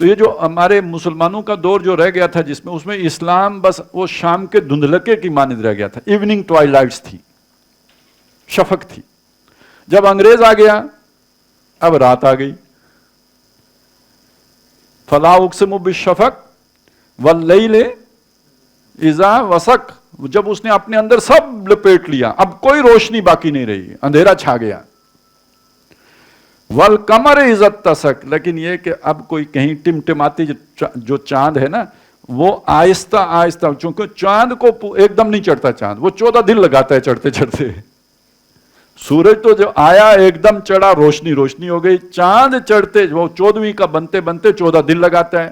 تو یہ جو ہمارے مسلمانوں کا دور جو رہ گیا تھا جس میں، اس میں اسلام بس وہ شام کے دھندلکے کی مانند رہ گیا تھا، ایوننگ ٹوائلائٹس تھی، شفق تھی. جب انگریز آ گیا اب رات آ گئی. فلا اقسم بالشفق واللیل اذا وسق، جب اس نے اپنے اندر سب لپیٹ لیا اب کوئی روشنی باقی نہیں رہی، اندھیرا چھا گیا. والقمر اذا اتسق، لیکن یہ کہ اب کوئی کہیں ٹمٹماتی جو چاند ہے نا وہ آہستہ آہستہ، چونکہ چاند کو ایک دم نہیں چڑھتا، چاند وہ 14 دن لگاتا ہے چڑھتے چڑھتے. سورج تو جو آیا ایک دم چڑھا، روشنی روشنی ہو گئی. چاند چڑھتے وہ 14ویں کا بنتے بنتے 14 دن لگاتا ہے.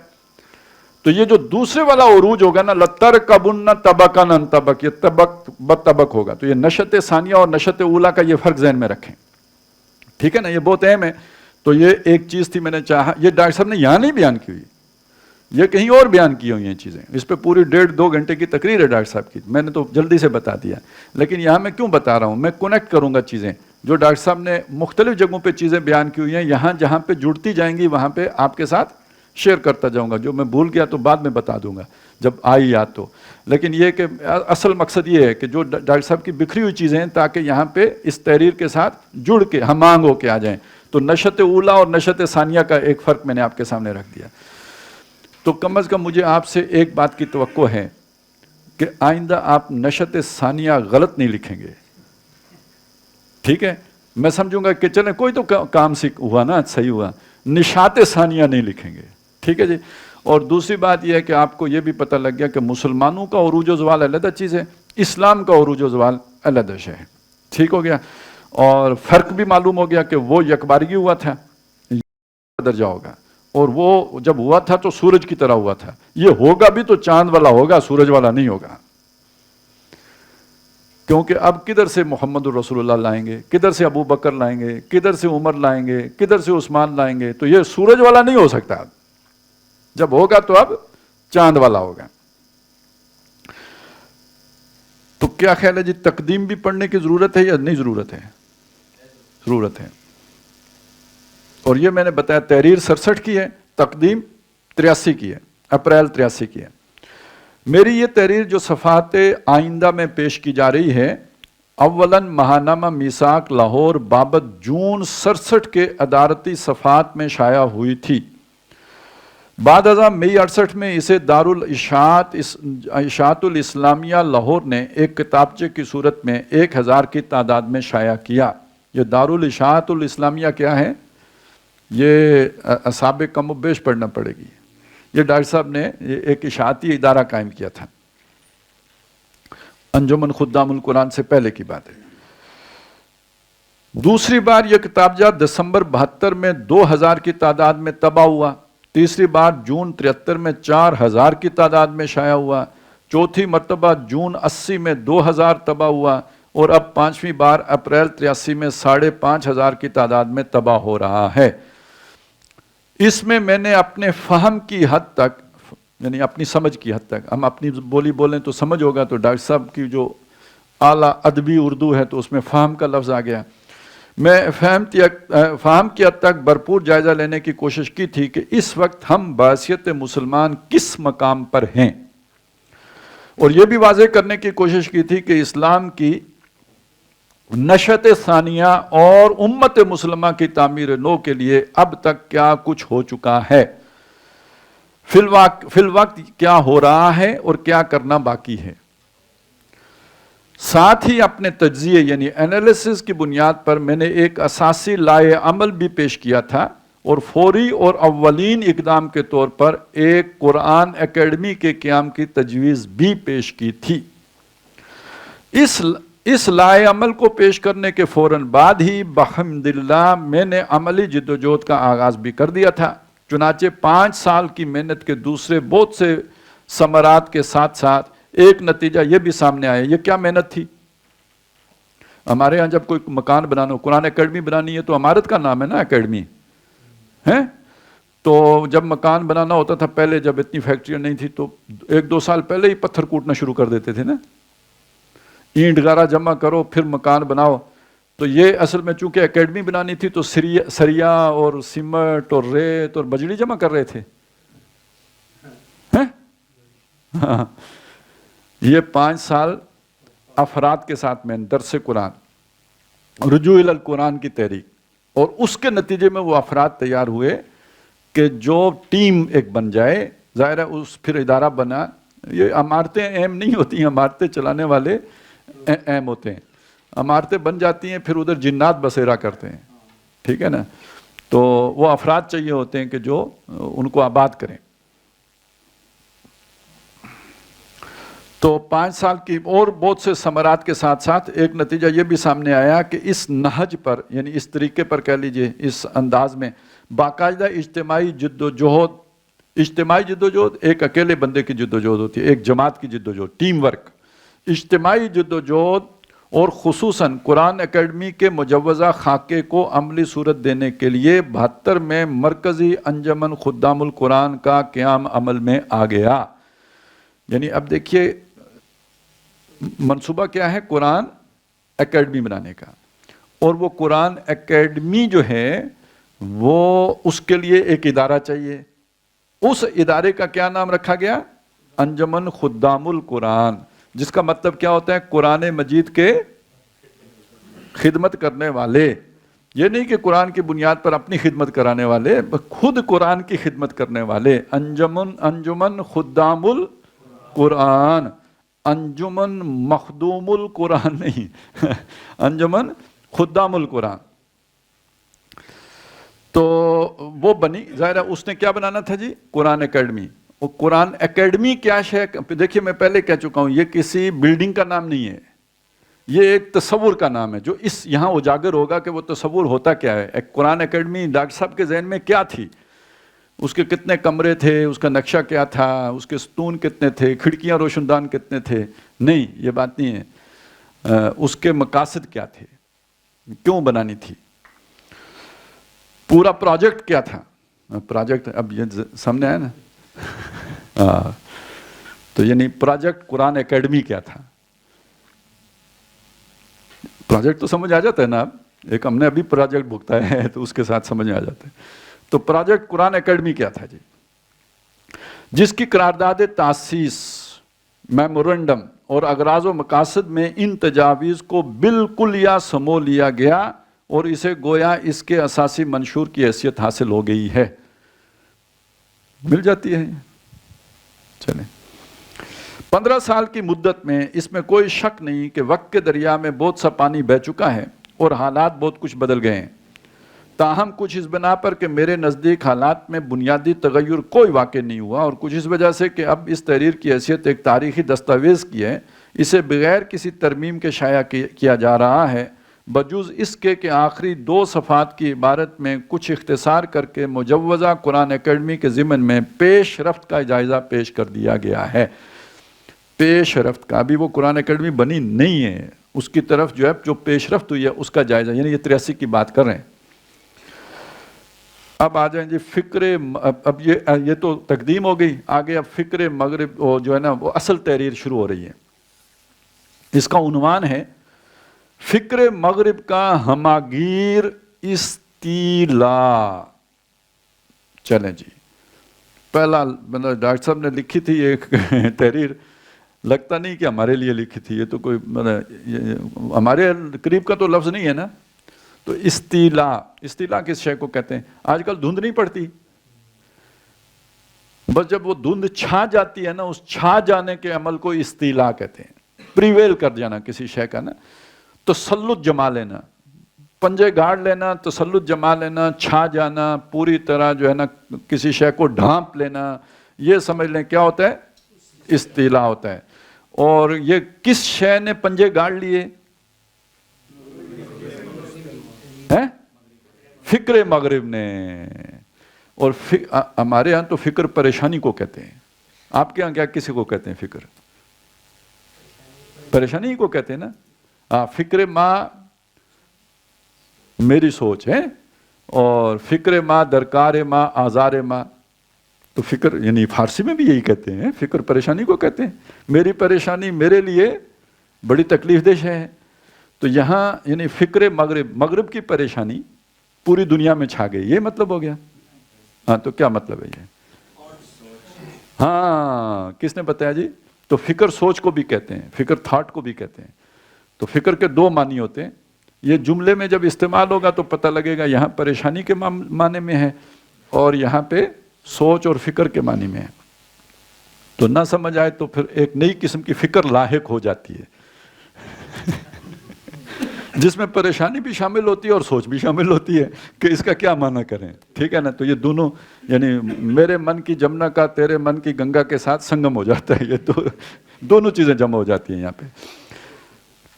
تو یہ جو دوسرے والا عروج ہوگا نا، لَتَرْكَبُنَّ طَبَقًا عَنْ طَبَقٍ، یہ طبق بطبق ہوگا. تو یہ نشت ثانیہ اور نشت اولا کا یہ فرق ذہن میں رکھیں، ٹھیک ہے نا، یہ بہت اہم ہے. تو یہ ایک چیز تھی میں نے چاہا، یہ ڈاکٹر صاحب نے یہاں نہیں بیان کی ہوئی، یہ کہیں اور بیان کی ہوئی ہیں چیزیں. اس پہ پوری 1.5-2 گھنٹے کی تقریر ہے ڈاکٹر صاحب کی، میں نے تو جلدی سے بتا دیا. لیکن یہاں میں کیوں بتا رہا ہوں، میں کنیکٹ کروں گا چیزیں جو ڈاکٹر صاحب نے مختلف جگہوں پہ چیزیں بیان کی ہوئی ہیں. یہاں جہاں پہ جڑتی جائیں گی وہاں پہ آپ کے ساتھ شیئر کرتا جاؤں گا. جو میں بھول گیا تو بعد میں بتا دوں گا جب آئی یاد تو. لیکن یہ کہ اصل مقصد یہ ہے کہ جو ڈاکٹر صاحب کی بکھری ہوئی چیزیں ہیں تاکہ یہاں پہ اس تحریر کے ساتھ جڑ کے ہم آہنگ ہو کے آ جائیں. تو نشت اولا اور نشت ثانیہ کا ایک فرق میں نے آپ کے سامنے رکھ دیا. تو کم از کم مجھے آپ سے ایک بات کی توقع ہے کہ آئندہ آپ نشت ثانیہ غلط نہیں لکھیں گے، ٹھیک ہے؟ میں سمجھوں گا کہ چلیں کوئی تو کام سیکھ ہوا نا، صحیح ہوا. نشات ثانیہ نہیں لکھیں گے، ٹھیک ہے جی. اور دوسری بات یہ ہے کہ آپ کو یہ بھی پتہ لگ گیا کہ مسلمانوں کا عروج و زوال علیحدہ چیز ہے، اسلام کا عروج و زوال علیحدہ شے ہے، ٹھیک ہو گیا. اور فرق بھی معلوم ہو گیا کہ وہ یکبارگی ہوا تھا، درجہ ہوگا، اور وہ جب ہوا تھا تو سورج کی طرح ہوا تھا. یہ ہوگا بھی تو چاند والا ہوگا، سورج والا نہیں ہوگا. کیونکہ اب کدھر سے محمد الرسول اللہ لائیں گے، کدھر سے ابو بکر لائیں گے، کدھر سے عمر لائیں گے، کدھر سے عثمان لائیں گے. تو یہ سورج والا نہیں ہو سکتا. جب ہوگا تو اب چاند والا ہوگا. تو کیا خیال ہے جی، تقدیم بھی پڑھنے کی ضرورت ہے یا نہیں ضرورت ہے؟ ضرورت ہے. اور یہ میں نے بتایا تحریر 67 کی ہے، تقدیم 83 کی ہے، اپریل 83 کی ہے. میری یہ تحریر جو صفحات آئندہ میں پیش کی جا رہی ہے، اولاً ماہنامہ میثاق لاہور بابت جون 67 کے ادارتی صفحات میں شائع ہوئی تھی. بعد ازاں مئی 68 میں اسے اشاعت الاسلامیہ لاہور نے ایک کتابچے کی صورت میں 1000 کی تعداد میں شائع کیا. یہ دارالاشاعت الاسلامیہ کیا ہے؟ یہ اصحاب کم و بیش پڑھنا پڑے گی. یہ ڈاکٹر صاحب نے ایک اشاعتی ادارہ قائم کیا تھا، انجمن خدام القرآن سے پہلے کی بات ہے. دوسری بار یہ کتابچہ دسمبر 72 میں 2000 کی تعداد میں طبع ہوا. تیسری بار جون 73 میں 4000 کی تعداد میں شائع ہوا. چوتھی مرتبہ جون 80 میں 2000 طبع ہوا. اور اب پانچویں بار اپریل 83 میں 5500 کی تعداد میں طبع ہو رہا ہے. اس میں میں نے اپنے فہم کی حد تک، یعنی اپنی سمجھ کی حد تک، ہم اپنی بولی بولیں تو سمجھ ہوگا، تو ڈاکٹر صاحب کی جو اعلیٰ ادبی اردو ہے تو اس میں فہم کا لفظ آ گیا. میں فہم کی حد تک بھرپور جائزہ لینے کی کوشش کی تھی کہ اس وقت ہم بحیثیت مسلمان کس مقام پر ہیں، اور یہ بھی واضح کرنے کی کوشش کی تھی کہ اسلام کی نشت ثانیہ اور امت مسلمہ کی تعمیر نو کے لیے اب تک کیا کچھ ہو چکا ہے، فی الوقت کیا ہو رہا ہے اور کیا کرنا باقی ہے. ساتھ ہی اپنے تجزیے یعنی انالیسس کی بنیاد پر میں نے ایک اساسی لائحہ عمل بھی پیش کیا تھا، اور فوری اور اولین اقدام کے طور پر ایک قرآن اکیڈمی کے قیام کی تجویز بھی پیش کی تھی. اس لائحہ عمل کو پیش کرنے کے فوراً بعد ہی بحمد اللہ میں نے عملی جدوجہد کا آغاز بھی کر دیا تھا. چنانچہ 5 سال کی محنت کے دوسرے بہت سے ثمرات کے ساتھ ساتھ ایک نتیجہ یہ بھی سامنے آیا. یہ کیا محنت تھی؟ ہمارے ہاں جب کوئی مکان بنانا ہو، قرآن اکیڈمی بنانی ہے تو عمارت کا نام ہے نا اکیڈمی ہے. تو جب مکان بنانا ہوتا تھا پہلے، جب اتنی فیکٹریاں نہیں تھی، تو 1-2 سال پہلے ہی پتھر کوٹنا شروع کر دیتے تھے نا، اینٹ گارا جمع کرو پھر مکان بناؤ. تو یہ اصل میں چونکہ اکیڈمی بنانی تھی تو سریا اور سیمنٹ اور ریت اور بجلی جمع کر رہے تھے. یہ 5 سال افراد کے ساتھ میں درس قرآن، رجوع الی القرآن کی تحریک، اور اس کے نتیجے میں وہ افراد تیار ہوئے کہ جو ٹیم ایک بن جائے، ظاہر ہے اس پھر ادارہ بنا۔ یہ عمارتیں اہم نہیں ہوتی ہیں، عمارتیں چلانے والے اہم ہوتے ہیں۔ عمارتیں بن جاتی ہیں، پھر ادھر جنات بسیرا کرتے ہیں، ٹھیک ہے نا؟ تو وہ افراد چاہیے ہوتے ہیں کہ جو ان کو آباد کریں۔ تو 5 سال کی اور بہت سے ثمرات کے ساتھ ساتھ ایک نتیجہ یہ بھی سامنے آیا کہ اس نہج پر، یعنی اس طریقے پر کہہ لیجئے، اس انداز میں باقاعدہ اجتماعی جد و جہد، اجتماعی جد و جہد ایک اکیلے بندے کی جد و جہد ہوتی ہے، ایک جماعت کی جد و جہد، ٹیم ورک، اجتماعی جد و جہد، اور خصوصاً قرآن اکیڈمی کے مجوزہ خاکے کو عملی صورت دینے کے لیے 72 میں مرکزی انجمن خدام القرآن کا قیام عمل میں آ گیا۔ یعنی اب دیکھیے منصوبہ کیا ہے؟ قرآن اکیڈمی بنانے کا، اور وہ قرآن اکیڈمی جو ہے وہ اس کے لیے ایک ادارہ چاہیے۔ اس ادارے کا کیا نام رکھا گیا؟ انجمن خدام القرآن، جس کا مطلب کیا ہوتا ہے؟ قرآن مجید کے خدمت کرنے والے۔ یہ نہیں کہ قرآن کی بنیاد پر اپنی خدمت کرانے والے، خود قرآن کی خدمت کرنے والے۔ انجمن خدام القرآن، انجمن مخدوم القرآن نہیں، انجمن خدام القرآن۔ تو وہ بنی، ظاہر ہے اس نے کیا بنانا تھا جی؟ قرآن اکیڈمی۔ اور قرآن اکیڈمی کیا شے؟ دیکھیے میں پہلے کہہ چکا ہوں، یہ کسی بلڈنگ کا نام نہیں ہے، یہ ایک تصور کا نام ہے جو اس یہاں اجاگر ہوگا کہ وہ تصور ہوتا کیا ہے۔ ایک قرآن اکیڈمی ڈاکٹر صاحب کے ذہن میں کیا تھی، اس کے کتنے کمرے تھے، اس کا نقشہ کیا تھا، اس کے ستون کتنے تھے، کھڑکیاں روشن دان کتنے تھے، نہیں، یہ بات نہیں ہے۔ اس کے مقاصد کیا تھے، کیوں بنانی تھی، پورا پروجیکٹ کیا تھا۔ پروجیکٹ اب یہ سامنے آیا نا، تو یعنی پروجیکٹ قرآن اکیڈمی کیا تھا؟ پروجیکٹ تو سمجھ آ جاتا ہے نا، اب ایک ہم نے ابھی پروجیکٹ بھگتا ہے تو اس کے ساتھ سمجھ آ جاتا ہے۔ تو پروجیکٹ قرآن اکیڈمی کیا تھا جی؟ جس کی قرارداد تاسیس، میمورنڈم اور اغراض و مقاصد میں ان تجاویز کو بالکل یا سمو لیا گیا اور اسے گویا اس کے اساسی منشور کی حیثیت حاصل ہو گئی ہے۔ مل جاتی ہے۔ چلیں، 15 سال کی مدت میں اس میں کوئی شک نہیں کہ وقت کے دریا میں بہت سا پانی بہہ چکا ہے اور حالات بہت کچھ بدل گئے ہیں۔ تاہم کچھ اس بنا پر کہ میرے نزدیک حالات میں بنیادی تغیر کوئی واقع نہیں ہوا، اور کچھ اس وجہ سے کہ اب اس تحریر کی حیثیت ایک تاریخی دستاویز کی ہے، اسے بغیر کسی ترمیم کے شائع کیا جا رہا ہے، بجز اس کے کہ آخری 2 صفحات کی عبارت میں کچھ اختصار کر کے مجوزہ قرآن اکیڈمی کے ضمن میں پیش رفت کا جائزہ پیش کر دیا گیا ہے۔ پیش رفت کا، ابھی وہ قرآن اکیڈمی بنی نہیں ہے، اس کی طرف جو ہے جو پیش رفت ہوئی ہے اس کا جائزہ، یعنی یہ 83 کی بات کر رہے ہیں۔ اب آ جائیں جی فکر، اب یہ تو تقدیم ہو گئی، آگے اب فکر مغرب جو ہے نا وہ اصل تحریر شروع ہو رہی ہے۔ اس کا عنوان ہے فکر مغرب کا ہماگیر استیلا۔ چلیں جی، پہلا ڈاکٹر صاحب نے لکھی تھی ایک تحریر، لگتا نہیں کہ ہمارے لیے لکھی تھی، یہ تو کوئی ہمارے قریب کا تو لفظ نہیں ہے نا۔ تو استیلا، استیلا کس شے کو کہتے ہیں؟ آج کل دھند نہیں پڑتی، بس جب وہ دھند چھا جاتی ہے نا، اس چھا جانے کے عمل کو استیلا کہتے ہیں، پریویل کر جانا کسی شے کا نا، تسلط جما لینا، پنجے گاڑ لینا، تسلط جما لینا، چھا جانا، پوری طرح جو ہے نا کسی شے کو ڈھانپ لینا، یہ سمجھ لیں کیا ہوتا ہے؟ استیلا ہوتا ہے۔ اور یہ کس شے نے پنجے گاڑ لیے؟ فکر مغرب نے۔ اور ہمارے ہاں تو فکر پریشانی کو کہتے ہیں، آپ کے ہاں کیا کسی کو کہتے ہیں؟ فکر پریشانی کو کہتے ہیں نا۔ فکر ماں میری سوچ ہے، اور فکر ماں درکار ماں آزار ماں، تو فکر یعنی فارسی میں بھی یہی کہتے ہیں، فکر پریشانی کو کہتے ہیں، میری پریشانی میرے لیے بڑی تکلیف دہ ہے۔ تو یہاں یعنی فکر مغرب، مغرب کی پریشانی پوری دنیا میں چھا گئی، یہ مطلب ہو گیا۔ ہاں تو کیا مطلب ہے یہ؟ ہاں کس نے بتایا جی؟ تو فکر سوچ کو بھی کہتے ہیں، فکر تھاٹ کو بھی کہتے ہیں. تو فکر کے دو معنی ہوتے ہیں. یہ جملے میں جب استعمال ہوگا تو پتہ لگے گا یہاں پریشانی کے معنی میں ہے اور یہاں پہ سوچ اور فکر کے معنی میں ہے. تو نہ سمجھ آئے تو پھر ایک نئی قسم کی فکر لاحق ہو جاتی ہے جس میں پریشانی بھی شامل ہوتی ہے اور سوچ بھی شامل ہوتی ہے کہ اس کا کیا معنی کریں. ٹھیک ہے نا؟ تو یہ دونوں یعنی میرے من کی جمنا کا تیرے من کی گنگا کے ساتھ سنگم ہو جاتا ہے. یہ تو دونوں چیزیں جمع ہو جاتی ہیں یہاں پہ.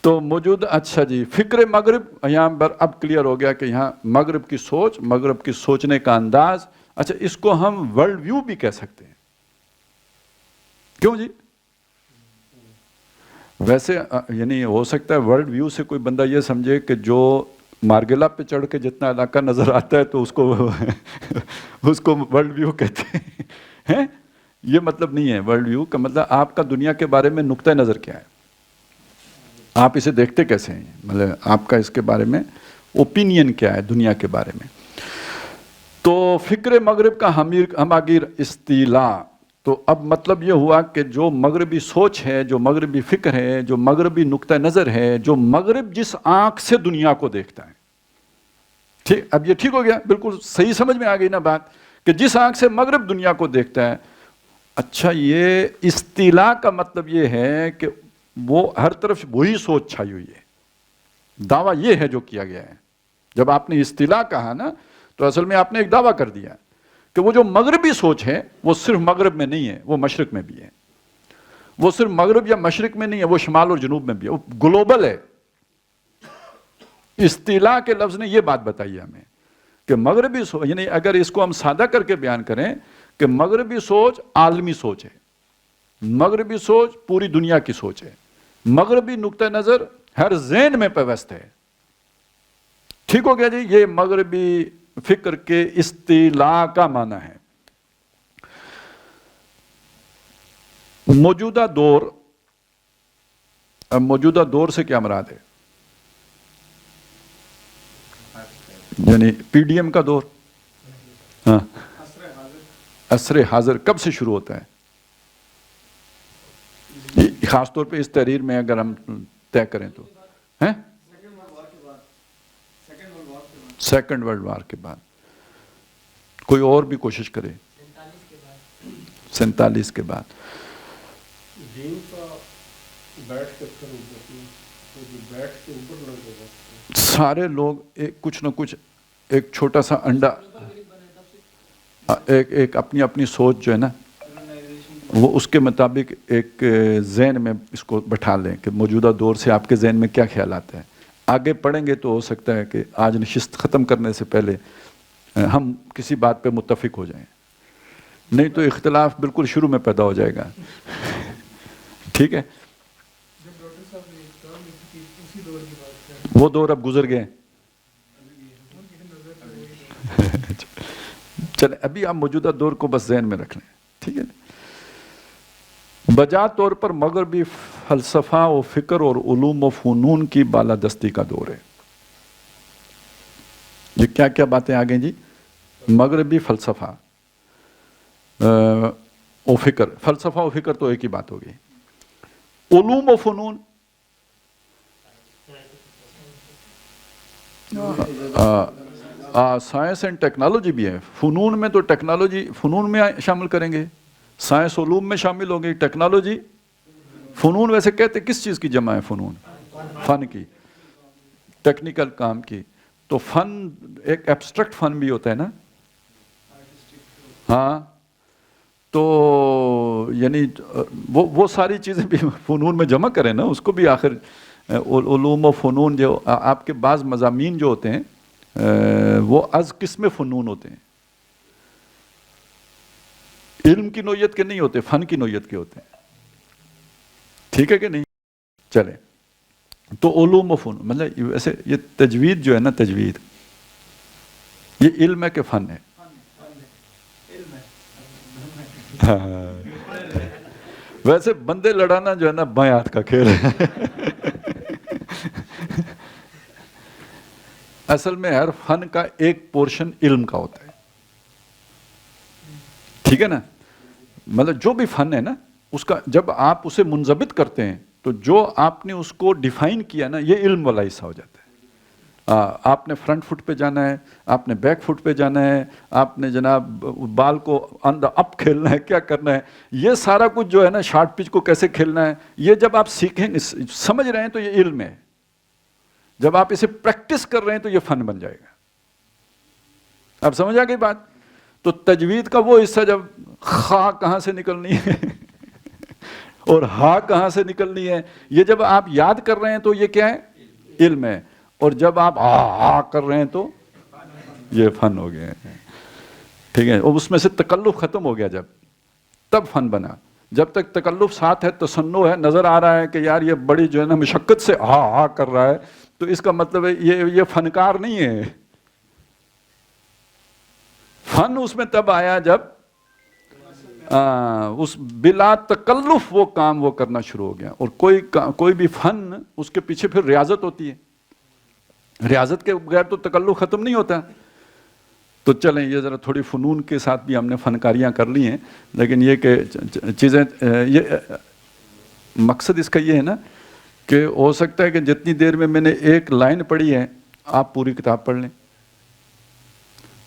تو موجود اچھا جی فکر مغرب یہاں پر اب کلیئر ہو گیا کہ یہاں مغرب کی سوچ، مغرب کی سوچنے کا انداز. اچھا اس کو ہم ورلڈ ویو بھی کہہ سکتے ہیں. کیوں جی؟ ویسے یعنی ہو سکتا ہے ورلڈ ویو سے کوئی بندہ یہ سمجھے کہ جو مارگلا پہ چڑھ کے جتنا علاقہ نظر آتا ہے تو اس کو ورلڈ ویو کہتے ہیں. یہ مطلب نہیں ہے. ورلڈ ویو کا مطلب آپ کا دنیا کے بارے میں نقطہ نظر کیا ہے، آپ اسے دیکھتے کیسے ہیں، مطلب آپ کا اس کے بارے میں اوپینین کیا ہے دنیا کے بارے میں. تو فکر مغرب کا ہماگیر استیلا. تو اب مطلب یہ ہوا کہ جو مغربی سوچ ہے، جو مغربی فکر ہے، جو مغربی نقطہ نظر ہے، جو مغرب جس آنکھ سے دنیا کو دیکھتا ہے. ٹھیک، اب یہ ٹھیک ہو گیا، بالکل صحیح سمجھ میں آ گئی نا بات کہ جس آنکھ سے مغرب دنیا کو دیکھتا ہے. اچھا یہ استیلا کا مطلب یہ ہے کہ وہ ہر طرف وہی سوچ چھائی ہوئی ہے. دعویٰ یہ ہے جو کیا گیا ہے. جب آپ نے استیلا کہا نا تو اصل میں آپ نے ایک دعویٰ کر دیا کہ وہ جو مغربی سوچ ہے وہ صرف مغرب میں نہیں ہے، وہ مشرق میں بھی ہے. وہ صرف مغرب یا مشرق میں نہیں ہے، وہ شمال اور جنوب میں بھی ہے، وہ گلوبل ہے. استیلا کے لفظ نے یہ بات بتائی ہے ہمیں کہ مغربی سوچ، یعنی اگر اس کو ہم سادہ کر کے بیان کریں کہ مغربی سوچ عالمی سوچ ہے، مغربی سوچ پوری دنیا کی سوچ ہے، مغربی نقطہ نظر ہر ذہن میں پیوست ہے. ٹھیک ہو گیا جی؟ یہ مغربی فکر کے استیلا کا معنی ہے. موجودہ دور، اب موجودہ دور سے کیا مراد ہے؟ یعنی پی ڈی ایم کا دور. ہاں، عصر حاضر کب سے شروع ہوتا ہے؟ خاص طور پہ اس تحریر میں اگر ہم طے کریں تو سیکنڈ ورلڈ وار کے بعد. کوئی اور بھی کوشش کرے. 47 کے بعد. سارے لوگ ایک کچھ نہ کچھ ایک چھوٹا سا انڈا، ایک اپنی اپنی سوچ جو ہے نا وہ اس کے مطابق ایک ذہن میں اس کو بٹھا لیں کہ موجودہ دور سے آپ کے ذہن میں کیا خیال آتا ہے. آگے پڑھیں گے تو ہو سکتا ہے کہ آج نشست ختم کرنے سے پہلے ہم کسی بات پہ متفق ہو جائیں، نہیں تو اختلاف بالکل شروع میں پیدا ہو جائے گا. ٹھیک ہے؟ وہ دور اب گزر گئے. چلیں ابھی آپ موجودہ دور کو بس ذہن میں رکھ لیں. ٹھیک ہے؟ بجا طور پر مغربی فلسفہ و فکر اور علوم و فنون کی بالادستی کا دور ہے. یہ کیا کیا باتیں آ گئیں جی؟ مغربی فلسفہ و فکر، فلسفہ و فکر تو ایک ہی بات ہوگی. علوم و فنون، سائنس اینڈ ٹیکنالوجی بھی ہے. فنون میں تو ٹیکنالوجی فنون میں شامل کریں گے، سائنس علوم میں شامل ہوگی، ٹیکنالوجی. فنون ویسے کہتے کس چیز کی جمع ہے؟ فنون، فن کی، ٹیکنیکل کام کی. تو فن ایک ایبسٹریکٹ فن بھی ہوتا ہے نا. ہاں تو یعنی وہ ساری چیزیں بھی فنون میں جمع کریں نا اس کو بھی. آخر علوم و فنون جو آپ کے بعض مضامین جو ہوتے ہیں وہ از قسم فنون ہوتے ہیں، علم کی نوعیت کے نہیں ہوتے، فن کی نوعیت کے ہوتے ہیں. ٹھیک ہے کہ نہیں؟ چلیں تو علوم و فنون مطلب ویسے یہ تجوید جو ہے نا، تجوید یہ علم ہے کہ فن ہے؟ ویسے بندے لڑانا جو ہے نا بائیں ہاتھ کا کھیل ہے. اصل میں ہر فن کا ایک پورشن علم کا ہوتا ہے. ٹھیک ہے نا؟ مطلب جو بھی فن ہے نا اس کا جب آپ اسے منضبط کرتے ہیں تو جو آپ نے اس کو ڈیفائن کیا نا یہ علم والا حصہ ہو جاتا ہے. آپ نے فرنٹ فٹ پہ جانا ہے, آپ نے بیک فٹ پہ جانا ہے, آپ نے جناب بال کو اپ کھیلنا ہے, کیا کرنا ہے, یہ سارا کچھ جو ہے نا شارٹ پچ کو کیسے کھیلنا ہے, یہ جب آپ سیکھیں سمجھ رہے ہیں تو یہ علم ہے. جب آپ اسے پریکٹس کر رہے ہیں تو یہ فن بن جائے گا. اب سمجھ آ گئی بات؟ تو تجوید کا وہ حصہ جب خا کہاں سے نکلنی ہے اور ہا کہاں سے نکلنی ہے, یہ جب آپ یاد کر رہے ہیں تو یہ کیا ہے؟ علم ہے. اور جب آپ آ کر رہے ہیں تو یہ فن ہو گیا ہے. ٹھیک ہے, اور اس میں سے تکلف ختم ہو گیا جب, تب فن بنا. جب تک تکلف ساتھ ہے, تصنع ہے, نظر آ رہا ہے کہ یار یہ بڑی جو ہے نا مشقت سے آ کر رہا ہے, تو اس کا مطلب ہے یہ فنکار نہیں ہے. فن اس میں تب آیا جب اس بلا تکلف وہ کام وہ کرنا شروع ہو گیا. اور کوئی بھی فن اس کے پیچھے پھر ریاضت ہوتی ہے. ریاضت کے بغیر تو تکلف ختم نہیں ہوتا. تو چلیں یہ ذرا تھوڑی فنون کے ساتھ بھی ہم نے فنکاریاں کر لی ہیں, لیکن یہ کہ چیزیں یہ مقصد اس کا یہ ہے نا کہ ہو سکتا ہے کہ جتنی دیر میں نے ایک لائن پڑھی ہے آپ پوری کتاب پڑھ لیں.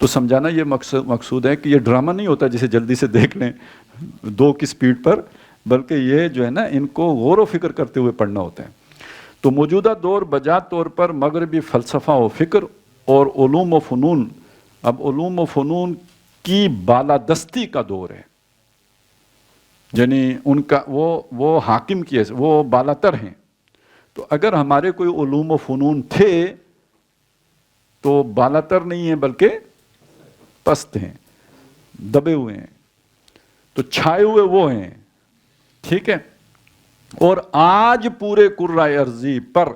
تو سمجھانا یہ مقصود ہے کہ یہ ڈرامہ نہیں ہوتا جسے جلدی سے دیکھ لیں 2 کی سپیڈ پر, بلکہ یہ جو ہے نا ان کو غور و فکر کرتے ہوئے پڑھنا ہوتا ہے. تو موجودہ دور بجات طور پر مغربی فلسفہ و فکر اور علوم و فنون, اب علوم و فنون کی بالادستی کا دور ہے. یعنی ان کا وہ حاکم کیے, وہ بالاتر ہیں. تو اگر ہمارے کوئی علوم و فنون تھے تو بالاتر نہیں ہیں بلکہ پست ہیں, دبے ہوئے ہیں. تو چھائے ہوئے وہ ہیں. ٹھیک ہے. اور آج پورے کرۂ ارضی پر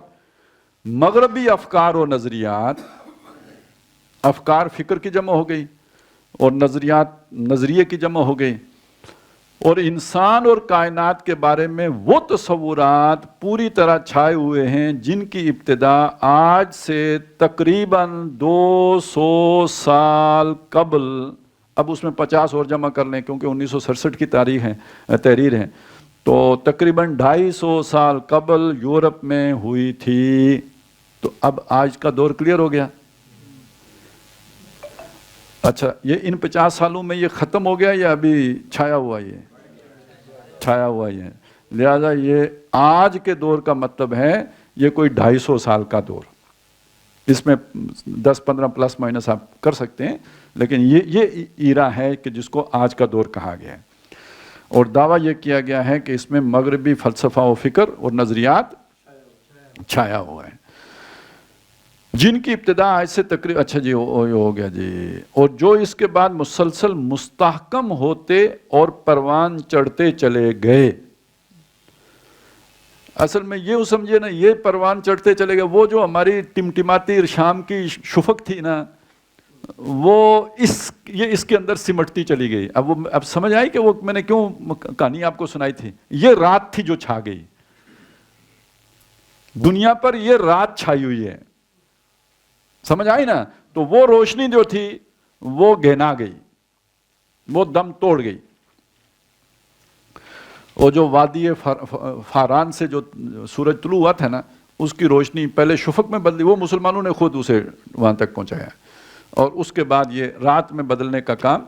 مغربی افکار و نظریات, افکار فکر کی جمع ہو گئی اور نظریات نظریے کی جمع ہو گئی, اور انسان اور کائنات کے بارے میں وہ تصورات پوری طرح چھائے ہوئے ہیں جن کی ابتدا آج سے تقریباً 200 سال قبل, اب اس میں 50 اور جمع کر لیں کیونکہ 1967 کی تاریخ ہے, تحریر ہے, تو تقریباً 250 سال قبل یورپ میں ہوئی تھی. تو اب آج کا دور کلیئر ہو گیا. اچھا, یہ ان 50 سالوں میں یہ ختم ہو گیا یا ابھی چھایا ہوا ہی ہے؟ چھایا ہوا ہی ہے. لہذا یہ آج کے دور کا مطلب ہے یہ کوئی 250 سال کا دور. اس میں 10-15 پلس مائنس آپ کر سکتے ہیں, لیکن یہ ایرا ہے کہ جس کو آج کا دور کہا گیا ہے. اور دعویٰ یہ کیا گیا ہے کہ اس میں مغربی فلسفہ و فکر اور نظریات چھایا ہوا ہے جن کی ابتدا آج سے تقریباً, اچھا جی ہو گیا جی, اور جو اس کے بعد مسلسل مستحکم ہوتے اور پروان چڑھتے چلے گئے. اصل میں یہ سمجھے نا, یہ پروان چڑھتے چلے گئے, وہ جو ہماری ٹمٹماتی شام کی شفق تھی نا, وہ یہ اس کے اندر سمٹتی چلی گئی. اب سمجھ آئی کہ وہ میں نے کیوں کہانی آپ کو سنائی تھی. یہ رات تھی جو چھا گئی دنیا پر, یہ رات چھائی ہوئی ہے, سمجھ آئی نا. تو وہ روشنی جو تھی وہ گھنا گئی, وہ دم توڑ گئی. اور جو وادی فاران سے جو سورج طلوع ہوا تھا نا, اس کی روشنی پہلے شفق میں بدلی, وہ مسلمانوں نے خود اسے وہاں تک پہنچایا, اور اس کے بعد یہ رات میں بدلنے کا کام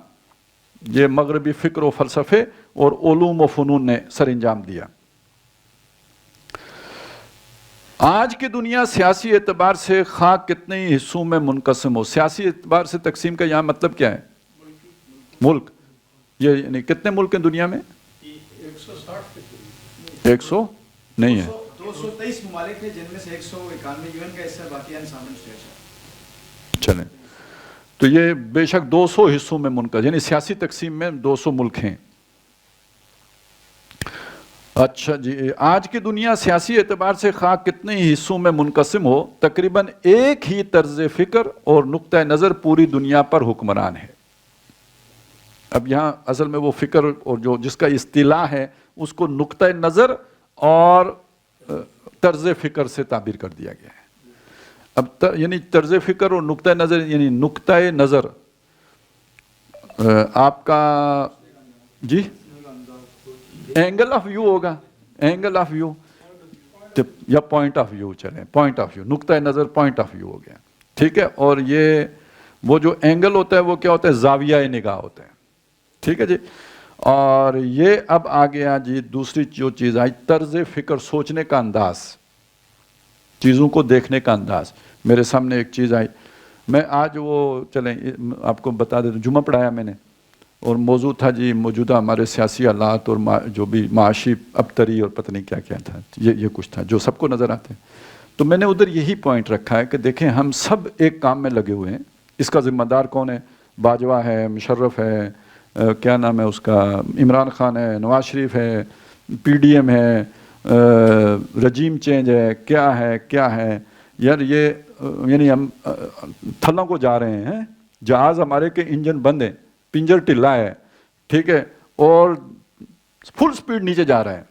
یہ مغربی فکر و فلسفے اور علوم و فنون نے سر انجام دیا. آج کی دنیا سیاسی اعتبار سے خواہ کتنے ہی حصوں میں منقسم ہو, سیاسی اعتبار سے تقسیم کا یہاں مطلب کیا ہے؟ ملک. یہ یعنی کتنے ملک ہیں دنیا میں؟ 100 نہیں ہے, 223 ممالک ہیں جن میں سے 191 یون کا حصہ ہے, باقی انسامن اسٹیٹس. چلیں, تو یہ بے شک 200 حصوں میں منقسم, یعنی سیاسی تقسیم میں 200 ملک ہیں. اچھا جی, آج کی دنیا سیاسی اعتبار سے خواہ کتنے ہی حصوں میں منقسم ہو, تقریباً ایک ہی طرز فکر اور نقطہ نظر پوری دنیا پر حکمران ہے. اب یہاں اصل میں وہ فکر اور جو جس کا اصطلاح ہے اس کو نقطہ نظر اور طرز فکر سے تعبیر کر دیا گیا ہے. اب یعنی طرز فکر اور نقطہ نظر, یعنی نقطہ نظر آپ کا جی اینگل آف ویو ہوگا, اینگل آف ویو یا پوائنٹ آف ویو, چلیں پوائنٹ آف ویو, نقطۂ نظر پوائنٹ آف ویو ہو گیا, ٹھیک ہے. اور یہ وہ جو اینگل ہوتا ہے وہ کیا ہوتا ہے, زاویہ نگاہ ہوتا ہے, ٹھیک ہے جی. اور یہ اب آ گیا جی دوسری جو چیز آئی, طرز فکر, سوچنے کا انداز, چیزوں کو دیکھنے کا انداز. میرے سامنے ایک چیز آئی, میں آج وہ چلیں آپ کو بتا دیتا ہوں, جمعہ پڑھایا میں نے, اور موضوع تھا جی موجودہ ہمارے سیاسی حالات اور جو بھی معاشی ابتری اور پتہ نہیں کیا کیا تھا, یہ کچھ تھا جو سب کو نظر آتے ہیں. تو میں نے ادھر یہی پوائنٹ رکھا ہے کہ دیکھیں ہم سب ایک کام میں لگے ہوئے ہیں, اس کا ذمہ دار کون ہے؟ باجوہ ہے, مشرف ہے, کیا نام ہے اس کا, عمران خان ہے, نواز شریف ہے, پی ڈی ایم ہے, رجیم چینج ہے, کیا ہے یار یہ, یعنی ہم تھلوں کو جا رہے ہیں, جہاز ہمارے کے انجن بند ہیں, پنجر ٹلا ہے, ٹھیک ہے, اور فل سپیڈ نیچے جا رہا ہے,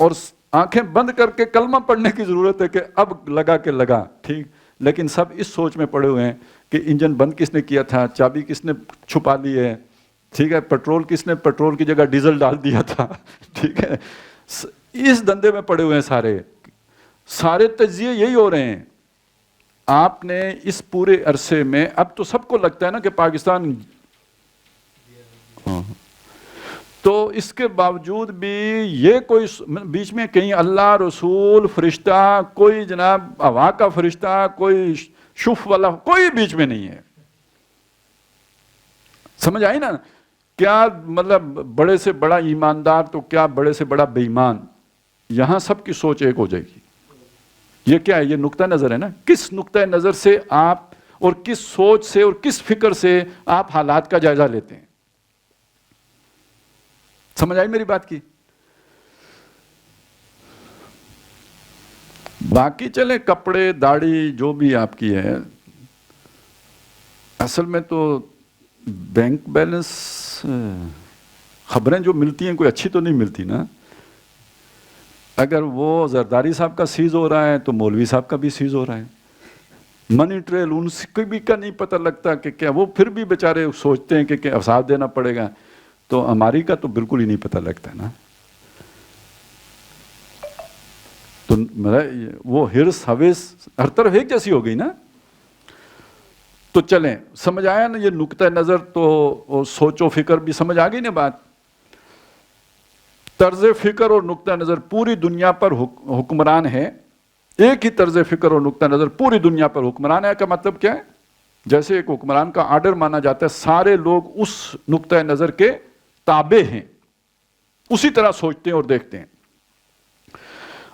اور آنکھیں بند کر کے کلمہ پڑھنے کی ضرورت ہے کہ اب لگا کہ لگا, ٹھیک. لیکن سب اس سوچ میں پڑے ہوئے ہیں کہ انجن بند کس نے کیا تھا, چابی کس نے چھپا لی ہے, ٹھیک ہے, پیٹرول کس نے پیٹرول کی جگہ ڈیزل ڈال دیا تھا, ٹھیک ہے. اس دندے میں پڑے ہوئے ہیں سارے تجزیے یہی ہو رہے ہیں. آپ نے اس پورے عرصے میں, اب تو سب کو لگتا ہے نا کہ پاکستان, تو اس کے باوجود بھی یہ کوئی بیچ میں کہیں اللہ, رسول, فرشتہ, کوئی جناب ہوا کا فرشتہ, کوئی شف والا, کوئی بیچ میں نہیں ہے. سمجھ آئی نا, کیا مطلب بڑے سے بڑا ایماندار تو کیا بڑے سے بڑا بے ایمان, یہاں سب کی سوچ ایک ہو جائے گی. یہ کیا ہے, یہ نقطہ نظر ہے نا, کس نقطہ نظر سے آپ اور کس سوچ سے اور کس فکر سے آپ حالات کا جائزہ لیتے ہیں. سمجھ آئی میری بات کی؟ باقی چلے کپڑے داڑھی جو بھی آپ کی ہے, اصل میں تو بینک بیلنس, خبریں جو ملتی ہیں کوئی اچھی تو نہیں ملتی نا. اگر وہ زرداری صاحب کا سیز ہو رہا ہے تو مولوی صاحب کا بھی سیز ہو رہا ہے. منی ٹریل ان کو بھی کا نہیں پتہ لگتا کہ کیا, وہ پھر بھی بیچارے سوچتے ہیں کہ کیا حساب دینا پڑے گا, تو ہماری کا تو بالکل ہی نہیں پتہ لگتا نا. تو وہ ہرس حویس ہر طرف ایک جیسی ہو گئی نا. تو چلیں سمجھ آیا نا یہ نقطہ نظر, تو سوچ و فکر بھی سمجھ آ گئی نا بات. طرز فکر اور نقطہ نظر پوری دنیا پر حکمران ہے, ایک ہی طرز فکر اور نقطہ نظر پوری دنیا پر حکمران ہے. کا مطلب کیا ہے؟ جیسے ایک حکمران کا آرڈر مانا جاتا ہے, سارے لوگ اس نقطہ نظر کے تابع ہیں, اسی طرح سوچتے ہیں اور دیکھتے ہیں.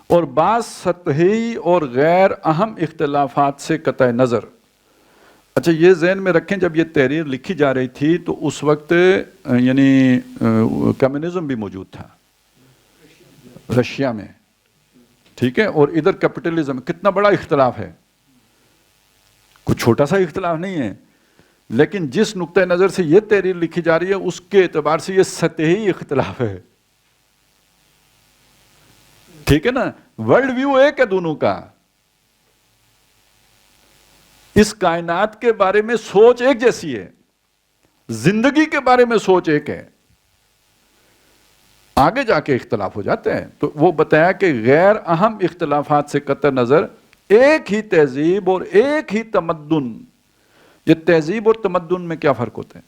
اور بعض سطحی اور غیر اہم اختلافات سے قطع نظر. اچھا یہ ذہن میں رکھیں, جب یہ تحریر لکھی جا رہی تھی تو اس وقت یعنی کمیونزم بھی موجود تھا رشیا میں, ٹھیک ہے, اور ادھر کیپٹلزم. کتنا بڑا اختلاف ہے, کچھ چھوٹا سا اختلاف نہیں ہے. لیکن جس نقطہ نظر سے یہ تحریر لکھی جا رہی ہے اس کے اعتبار سے یہ سطحی اختلاف ہے, ٹھیک ہے نا. ورلڈ ویو ایک ہے دونوں کا, اس کائنات کے بارے میں سوچ ایک جیسی ہے, زندگی کے بارے میں سوچ ایک ہے. آگے جا کے اختلاف ہو جاتے ہیں. تو وہ بتایا کہ غیر اہم اختلافات سے قطع نظر ایک ہی تہذیب اور ایک ہی تمدن. یہ تہذیب اور تمدن میں کیا فرق ہوتا ہے؟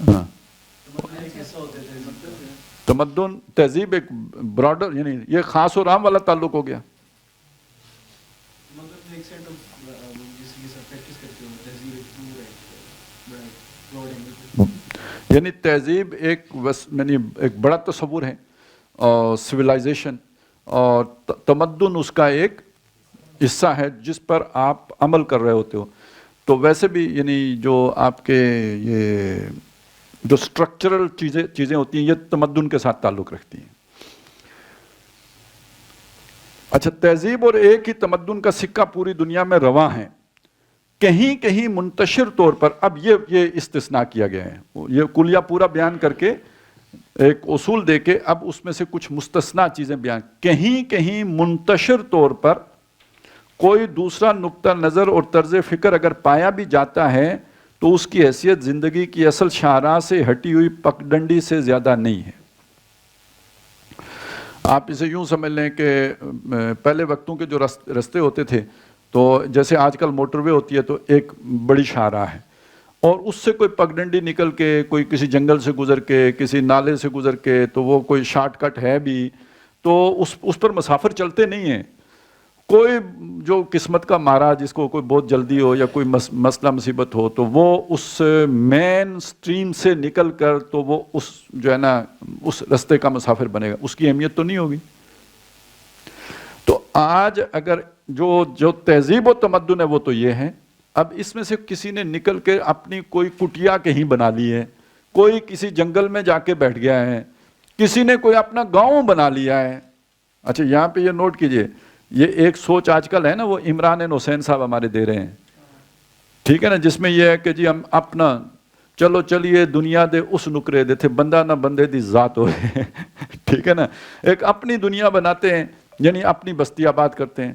ہاں. تمدن تہذیب ایک براڈر, یعنی یہ خاص اور عام والا تعلق ہو گیا. یعنی تہذیب ایک یعنی ایک بڑا تصور ہے, اور سویلائزیشن, اور تمدن اس کا ایک حصہ ہے جس پر آپ عمل کر رہے ہوتے ہو. تو ویسے بھی یعنی جو آپ کے یہ جو سٹرکچرل چیزیں ہوتی ہیں یہ تمدن کے ساتھ تعلق رکھتی ہیں. اچھا, تہذیب اور ایک ہی تمدن کا سکہ پوری دنیا میں رواں ہے, کہیں کہیں منتشر طور پر. اب یہ استثناء کیا گیا ہے, یہ کلیہ پورا بیان کر کے ایک اصول دے کے اب اس میں سے کچھ مستثنا چیزیں بیان. کہیں کہیں منتشر طور پر کوئی دوسرا نقطہ نظر اور طرز فکر اگر پایا بھی جاتا ہے تو اس کی حیثیت زندگی کی اصل شاہراہ سے ہٹی ہوئی پگڈنڈی سے زیادہ نہیں ہے۔ آپ اسے یوں سمجھ لیں کہ پہلے وقتوں کے جو رستے ہوتے تھے تو جیسے آج کل موٹر وے ہوتی ہے تو ایک بڑی شاہراہ ہے، اور اس سے کوئی پگڈنڈی نکل کے کوئی کسی جنگل سے گزر کے کسی نالے سے گزر کے تو وہ کوئی شارٹ کٹ ہے بھی، تو اس پر مسافر چلتے نہیں ہیں۔ کوئی جو قسمت کا مارا جس کو کوئی بہت جلدی ہو یا کوئی مسئلہ مصیبت ہو تو وہ اس مین سٹریم سے نکل کر تو وہ اس جو ہے نا اس رستے کا مسافر بنے گا، اس کی اہمیت تو نہیں ہوگی۔ تو آج اگر جو تہذیب و تمدن ہے وہ تو یہ ہے، اب اس میں سے کسی نے نکل کے اپنی کوئی کٹیا کہیں بنا لی ہے، کوئی کسی جنگل میں جا کے بیٹھ گیا ہے، کسی نے کوئی اپنا گاؤں بنا لیا ہے۔ اچھا یہاں پہ یہ نوٹ کیجئے، یہ ایک سوچ آج کل ہے نا، وہ عمران حسین صاحب ہمارے دے رہے ہیں، ٹھیک ہے نا، جس میں یہ ہے کہ جی ہم اپنا چلیے دنیا دے اس نکرے دے تھے بندہ نہ بندے دی ذات ہوئے ٹھیک ہے نا، ایک اپنی دنیا بناتے ہیں، یعنی اپنی بستی آباد کرتے ہیں،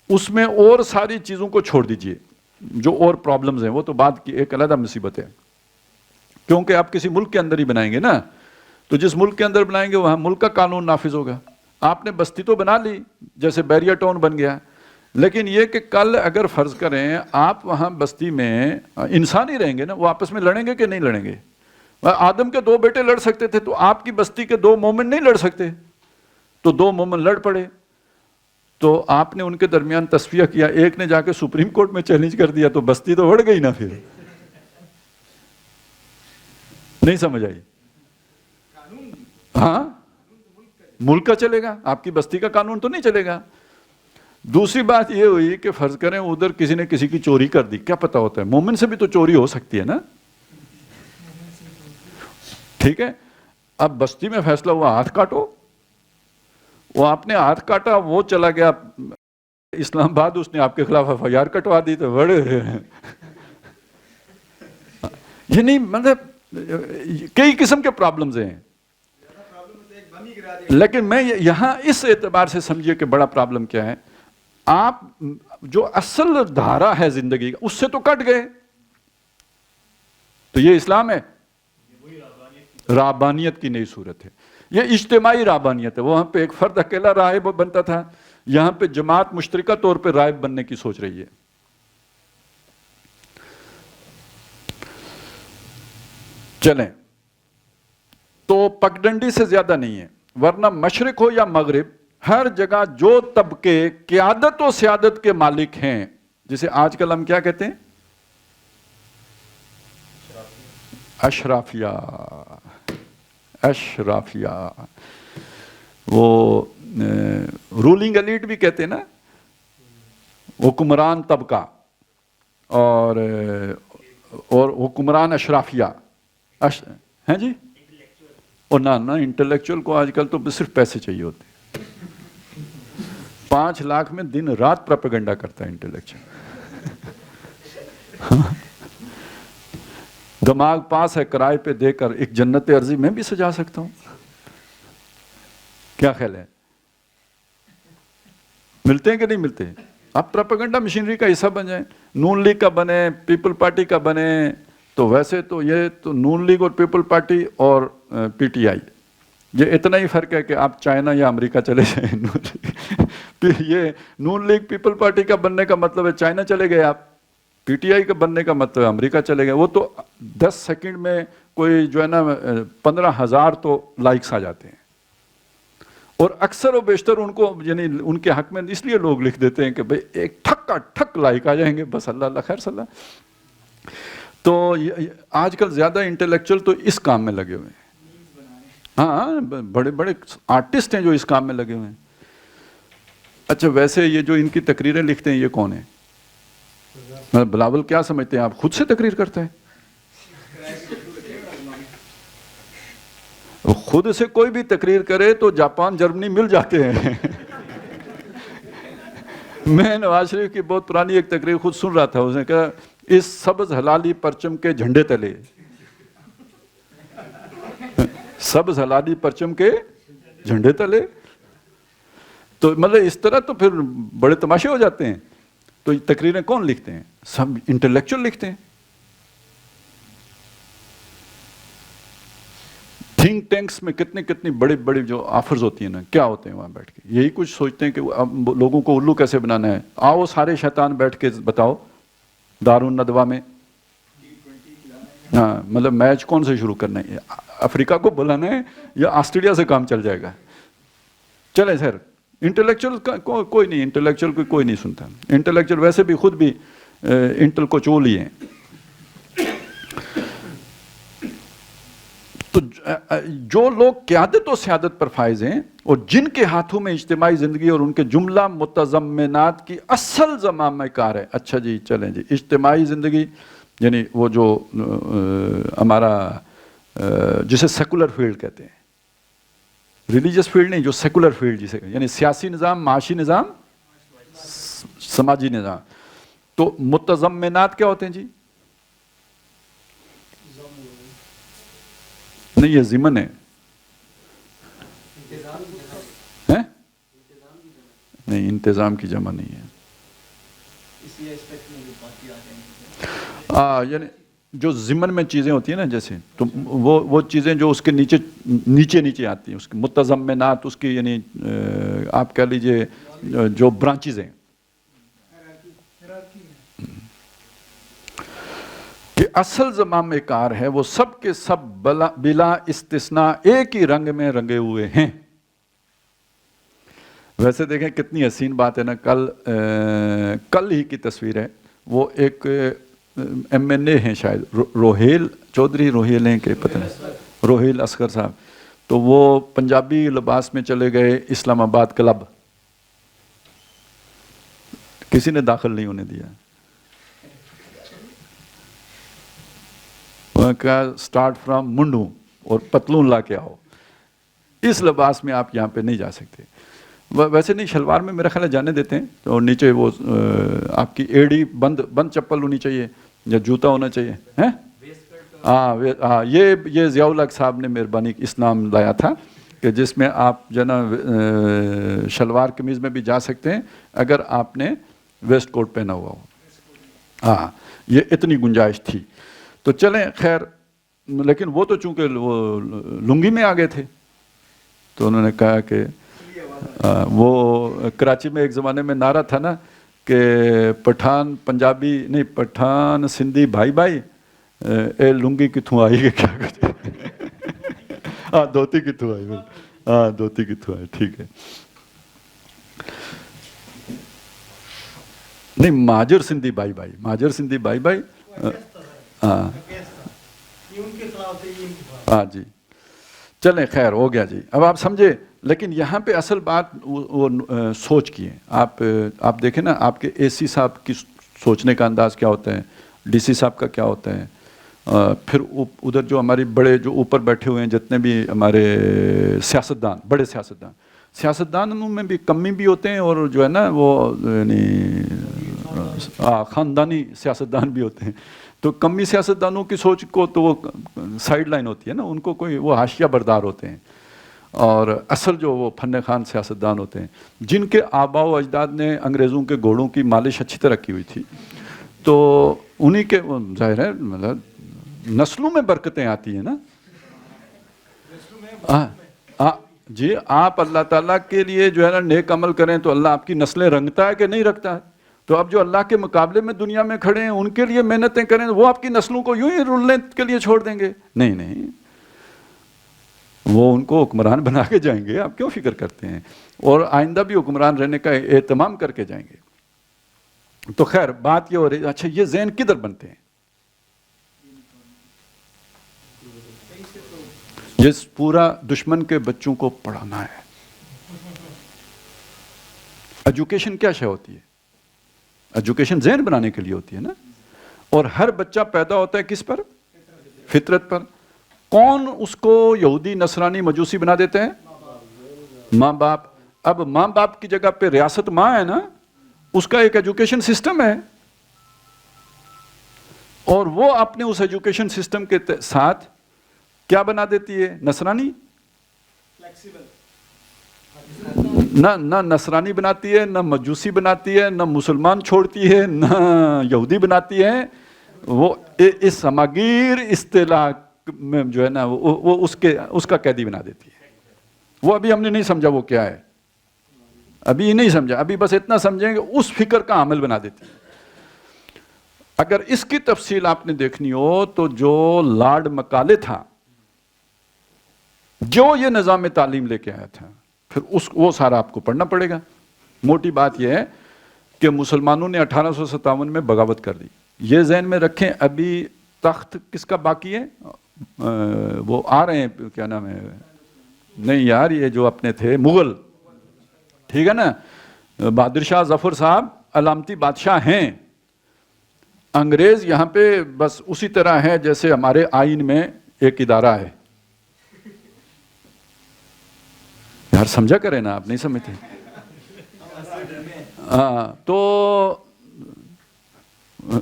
اس میں اور ساری چیزوں کو چھوڑ دیجئے، جو اور پرابلمز ہیں وہ تو بعد کی ایک علیحدہ مصیبت ہے، کیونکہ آپ کسی ملک کے اندر ہی بنائیں گے نا، تو جس ملک کے اندر بنائیں گے وہاں ملک کا قانون نافذ ہوگا۔ آپ نے بستی تو بنا لی جیسے بیریا ٹاؤن بن گیا، لیکن یہ کہ کل اگر فرض کریں آپ وہاں بستی میں انسان ہی رہیں گے نا، وہ آپس میں لڑیں گے کہ نہیں لڑیں گے؟ آدم کے 2 بیٹے لڑ سکتے تھے تو آپ کی بستی کے 2 مومن نہیں لڑ سکتے، تو 2 مومن لڑ پڑے، تو آپ نے ان کے درمیان تصفیہ کیا، ایک نے جا کے سپریم کورٹ میں چیلنج کر دیا تو بستی تو بڑھ گئی نا، پھر نہیں سمجھ آئی؟ ہاں ملک کا چلے گا، آپ کی بستی کا قانون تو نہیں چلے گا۔ دوسری بات یہ ہوئی کہ فرض کریں ادھر کسی نے کسی کی چوری کر دی، کیا پتا ہوتا ہے، مومن سے بھی تو چوری ہو سکتی ہے نا، ٹھیک ہے، اب بستی میں فیصلہ ہوا ہاتھ کاٹو، وہ آپ نے ہاتھ کاٹا، وہ چلا گیا اسلام آباد، اس نے آپ کے خلاف FIR کٹوا دی، تو بڑے یہ نہیں، مطلب کئی قسم کے پرابلمز ہیں، لیکن میں یہاں اس اعتبار سے سمجھیے کہ بڑا پرابلم کیا ہے، آپ جو اصل دھارا ہے زندگی کا اس سے تو کٹ گئے، تو یہ اسلام ہے، رہبانیت کی نئی صورت ہے، یہ اجتماعی رہبانیت ہے۔ وہاں پہ ایک فرد اکیلا راہب بنتا تھا، یہاں پہ جماعت مشترکہ طور پہ راہب بننے کی سوچ رہی ہے۔ چلیں، تو پگڈنڈی سے زیادہ نہیں ہے، ورنہ مشرق ہو یا مغرب ہر جگہ جو طبقے قیادت و سیادت کے مالک ہیں، جسے آج کل ہم کیا کہتے ہیں، اشرافیہ، وہ رولنگ ایلیٹ بھی کہتے ہیں نا، حکمران طبقہ اور حکمران اشرافیہ، ہیں جی، اور نہ انٹلیکچوئل کو آج کل تو صرف پیسے چاہیے ہوتے، 5 لاکھ میں دن رات پروپیگنڈا کرتا ہے انٹلیکچوئل، دماغ پاس ہے کرائے پہ دے کر ایک جنت ارضی میں بھی سجا سکتا ہوں، کیا خیال ہے؟ ملتے ہیں کہ نہیں ملتے؟ آپ پروپیگنڈا مشینری کا حصہ بن جائیں، نون لیگ کا بنے، پیپل پارٹی کا بنے، تو ویسے تو یہ تو نون لیگ اور پیپل پارٹی اور PTI، یہ اتنا ہی فرق ہے کہ آپ چائنا یا امریکہ چلے جائیں، یہ نون لیگ پیپل پارٹی کا بننے کا مطلب ہے چائنا چلے گئے آپ، PTI کا بننے کا مطلب ہے امریکہ چلے گئے، وہ تو 10 سیکنڈ میں کوئی جو ہے نا 15,000 تو لائکس آ جاتے ہیں، اور اکثر و بیشتر ان کو یعنی ان کے حق میں اس لیے لوگ لکھ دیتے ہیں کہ بھئی ایک ٹھک کا ٹھک لائک آ جائیں گے، بس اللہ اللہ خیر صلی اللہ۔ تو آج کل زیادہ انٹلیکچوئل تو اس کام میں لگے ہوئے ہیں، ہاں بڑے بڑے آرٹسٹ ہیں جو اس کام میں لگے ہوئے ہیں۔ اچھا ویسے یہ جو ان کی تقریریں لکھتے ہیں یہ کون ہیں؟ بلاول کیا سمجھتے ہیں آپ، خود سے تقریر کرتا ہے؟ خود سے کوئی بھی تقریر کرے تو جاپان جرمنی مل جاتے ہیں۔ میں نواز شریف کی بہت پرانی ایک تقریر خود سن رہا تھا، اس نے کہا اس سبز حلالی پرچم کے جھنڈے تلے، سبز حلالی پرچم کے جھنڈے تلے، تو مطلب اس طرح تو پھر بڑے تماشے ہو جاتے ہیں۔ تو یہ تقریریں کون لکھتے ہیں؟ سب انٹلیکچوئل لکھتے ہیں، تھنک ٹینکس میں کتنی کتنی بڑی بڑی جو آفرز ہوتی ہیں نا، کیا ہوتے ہیں وہاں بیٹھ کے، یہی کچھ سوچتے ہیں کہ اب لوگوں کو الو کیسے بنانا ہے. آؤ سارے شیطان بیٹھ کے بتاؤ دارالندوا میں، ہاں مطلب میچ کون سے شروع کرنا ہے، افریقہ کو بلانا ہے یا آسٹریلیا سے کام چل جائے گا. چلے سر، انٹلیکچوئل کوئی نہیں، انٹلیکچوئل کو کوئی نہیں سنتا، انٹلیکچوئل ویسے بھی خود بھی انٹل کو چو لیے ہیں. تو جو لوگ قیادت و سیادت پر فائز ہیں اور جن کے ہاتھوں میں اجتماعی زندگی اور ان کے جملہ متضمنات کی اصل زمانہ کار ہے. اچھا جی چلیں جی، اجتماعی زندگی یعنی وہ جو ہمارا جسے سیکولر فیلڈ کہتے ہیں، ریلیجس فیلڈ نہیں، جو سیکولر فیلڈ جسے یعنی سیاسی نظام، معاشی نظام، سماجی نظام. تو متضمنات کیا ہوتے ہیں جی؟ نہیں یہ ضمن ہے، نہیں انتظام کی جمع نہیں ہے. یعنی جو ضمن میں چیزیں ہوتی ہیں نا، جیسے تو وہ چیزیں جو اس کے نیچے نیچے آتی ہیں، اس کے متضمنات، اس کی یعنی آپ کہہ لیجئے جو برانچز ہیں کہ اصل زمام کار ہے، وہ سب کے سب بلا استثناء ایک ہی رنگ میں رنگے ہوئے ہیں. ویسے دیکھیں کتنی حسین بات ہے نا، کل ہی کی تصویر ہے، وہ ایک ایم این اے ہیں شاید، روہیل چودھری، روہیل ہیں کہ پتہ نہیں، روہیل اصغر صاحب. تو وہ پنجابی لباس میں چلے گئے اسلام آباد کلب، کسی نے داخل نہیں ہونے دیا. وہاں کا سٹارٹ فرام منڈو اور پتلون لا کے آؤ، اس لباس میں آپ یہاں پہ نہیں جا سکتے. ویسے نہیں، شلوار میں میرا خیال ہے جانے دیتے ہیں، اور نیچے وہ آپ کی ایڑی بند چپل ہونی چاہیے یا جوتا ہونا چاہیے. ہاں یہ ضیاء الحق صاحب نے مہربانی اس نام لایا تھا کہ جس میں آپ جو نا شلوار قمیض میں بھی جا سکتے ہیں اگر آپ نے ویسٹ کوٹ پہنا ہوا ہو. ہاں یہ اتنی گنجائش تھی. تو چلیں خیر، لیکن وہ تو چونکہ وہ لنگی میں آ گئے تھے تو انہوں نے کہا کہ وہ کراچی میں ایک زمانے میں نعرہ تھا نا کہ پٹھان پنجابی نہیں، پٹھان سندھی بھائی بھائی، اے لنگی کتوں آئی کہ کیا کرتے. ہاں دھوتی کتوں آئی، ہاں دھوتی کتوں آئی، ٹھیک ہے. نہیں مہاجر سندھی بھائی بھائی، مہاجر سندھی بھائی بھائی، ہاں جی چلیں خیر ہو گیا جی. اب آپ سمجھے، لیکن یہاں پہ اصل بات وہ سوچ کی ہے. آپ دیکھیں نا، آپ کے اے سی صاحب کی سوچنے کا انداز کیا ہوتا ہے، ڈی سی صاحب کا کیا ہوتا ہے، پھر ادھر جو ہماری بڑے جو اوپر بیٹھے ہوئے ہیں جتنے بھی ہمارے سیاستدان، بڑے سیاستدانوں میں بھی کمی بھی ہوتے ہیں اور جو ہے نا وہ یعنی خاندانی سیاستدان بھی ہوتے ہیں. تو کمی سیاستدانوں کی سوچ کو تو وہ سائیڈ لائن ہوتی ہے نا، ان کو کوئی وہ حاشیہ بردار ہوتے ہیں. اور اصل جو وہ فن خوان سیاستدان ہوتے ہیں جن کے آباء و اجداد نے انگریزوں کے گھوڑوں کی مالش اچھی طرح کی ہوئی تھی، تو انہی کے ظاہر ہے مطلب نسلوں میں برکتیں آتی ہیں نا. جی آپ اللہ تعالیٰ کے لیے جو ہے نا نیک عمل کریں تو اللہ آپ کی نسلیں رنگتا ہے کہ نہیں رکھتا ہے. تو اب جو اللہ کے مقابلے میں دنیا میں کھڑے ہیں ان کے لیے محنتیں کریں، وہ آپ کی نسلوں کو یوں ہی رلنے کے لیے چھوڑ دیں گے؟ نہیں، وہ ان کو حکمران بنا کے جائیں گے، آپ کیوں فکر کرتے ہیں، اور آئندہ بھی حکمران رہنے کا اہتمام کر کے جائیں گے. تو خیر بات یہ ہو رہی ہے، اچھا یہ ذہن کدھر بنتے ہیں؟ یہ پورا دشمن کے بچوں کو پڑھانا ہے. ایجوکیشن کیا شے ہوتی ہے؟ ایجوکیشن ذہن بنانے کے لیے ہوتی ہے نا. اور ہر بچہ پیدا ہوتا ہے کس پر؟ فطرت پر. کون اس کو یہودی نصرانی مجوسی بنا دیتے ہیں؟ ماں باپ. اب ماں باپ کی جگہ پہ ریاست ماں ہے نا، اس کا ایک ایجوکیشن سسٹم ہے، اور وہ اپنے اس ایجوکیشن سسٹم کے ساتھ کیا بنا دیتی ہے؟ نصرانی. نہ نصرانی بناتی ہے، نہ مجوسی بناتی ہے، نہ مسلمان چھوڑتی ہے، نہ یہودی بناتی ہے. وہ اس ہماگیر اصطلاح میں جو ہے نا وہ اس کا قیدی بنا دیتی ہے. وہ ابھی ہم نے نہیں سمجھا وہ کیا ہے, ابھی نہیں سمجھا, ابھی بس اتنا سمجھیں کہ اس فکر کا عمل بنا دیتی ہے. اگر اس کی تفصیل آپ نے دیکھنی ہو تو جو لارڈ مکالے تھا, جو یہ نظام تعلیم لے کے آیا تھا, پھر وہ سارا آپ کو پڑھنا پڑے گا. موٹی بات یہ ہے کہ مسلمانوں نے 1857 میں بغاوت کر دی. یہ ذہن میں رکھیں, ابھی تخت کس کا باقی ہے, وہ آ رہے ہیں, کیا نام ہے, نہیں یار, یہ جو اپنے تھے مغل, ٹھیک ہے نا, بہادر شاہ ظفر صاحب علامتی بادشاہ ہیں. انگریز یہاں پہ بس اسی طرح ہے جیسے ہمارے آئین میں ایک ادارہ ہے. یار سمجھا کریں نا, آپ نہیں سمجھتے. ہاں, تو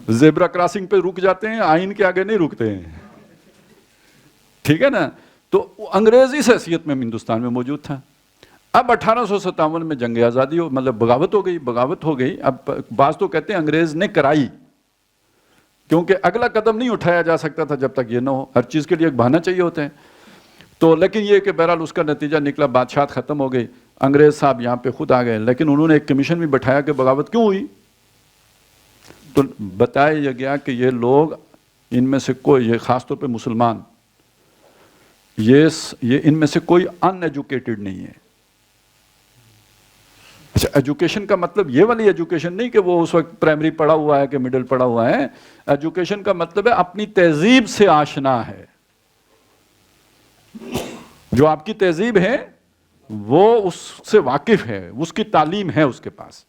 زیبرا کراسنگ پہ رک جاتے ہیں, آئین کے آگے نہیں رکتے ہیں, ٹھیک ہے نا. تو انگریز اس حیثیت میں ہندوستان میں موجود تھا. اب 1857 میں جنگ آزادی مطلب بغاوت ہو گئی. اب بعض تو کہتے ہیں انگریز نے کرائی, کیونکہ اگلا قدم نہیں اٹھایا جا سکتا تھا جب تک یہ نہ ہو. ہر چیز کے لیے ایک بہانہ چاہیے ہوتے ہیں. تو لیکن یہ کہ بہرحال اس کا نتیجہ نکلا, بادشاہت ختم ہو گئی, انگریز صاحب یہاں پہ خود آ گئے. لیکن انہوں نے ایک کمیشن بھی بٹھایا کہ بغاوت کیوں ہوئی. تو بتایا یہ گیا کہ یہ لوگ, ان میں سے کوئی, یہ خاص طور پہ مسلمان, یہ ان میں سے کوئی ان ایجوکیٹڈ نہیں ہے. اچھا, ایجوکیشن کا مطلب یہ والی ایجوکیشن نہیں کہ وہ اس وقت پرائمری پڑھا ہوا ہے کہ مڈل پڑھا ہوا ہے. ایجوکیشن کا مطلب ہے اپنی تہذیب سے آشنا ہے. جو آپ کی تہذیب ہے وہ اس سے واقف ہے, اس کی تعلیم ہے اس کے پاس.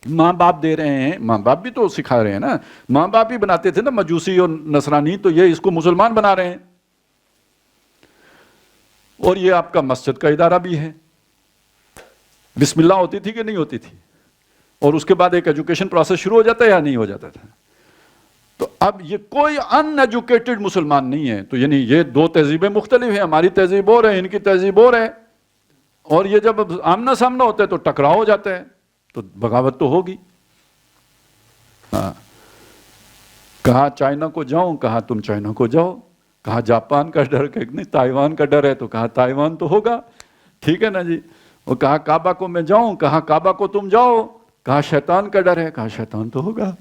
ماں باپ دے رہے ہیں, ماں باپ بھی تو سکھا رہے ہیں نا. ماں باپ بھی بناتے تھے نا مجوسی اور نصرانی, تو یہ اس کو مسلمان بنا رہے ہیں. اور یہ آپ کا مسجد کا ادارہ بھی ہے. بسم اللہ ہوتی تھی کہ نہیں ہوتی تھی, اور اس کے بعد ایک ایجوکیشن پروسیس شروع ہو جاتا ہے یا نہیں ہو جاتا تھا. تو اب یہ کوئی ان ایجوکیٹڈ مسلمان نہیں ہے. تو یعنی یہ دو تہذیبیں مختلف ہیں, ہماری تہذیب اور ہے, ان کی تہذیب اور ہے. اور یہ جب آمنا سامنا ہوتا ہے تو ٹکراؤ ہو جاتا ہے, تو بغاوت تو ہوگی. ہاں, کہا چائنا کو جاؤں, کہا تم چائنا کو جاؤ. کہا جاپان کا ڈر, کہ نہیں تائیوان کا ڈر ہے, تو کہا تائیوان تو ہوگا, ٹھیک ہے نا جی. وہ کہا کعبہ کو میں جاؤں, کہا کعبہ کو تم جاؤ. کہا شیطان کا ڈر ہے, کہا شیطان تو ہوگا.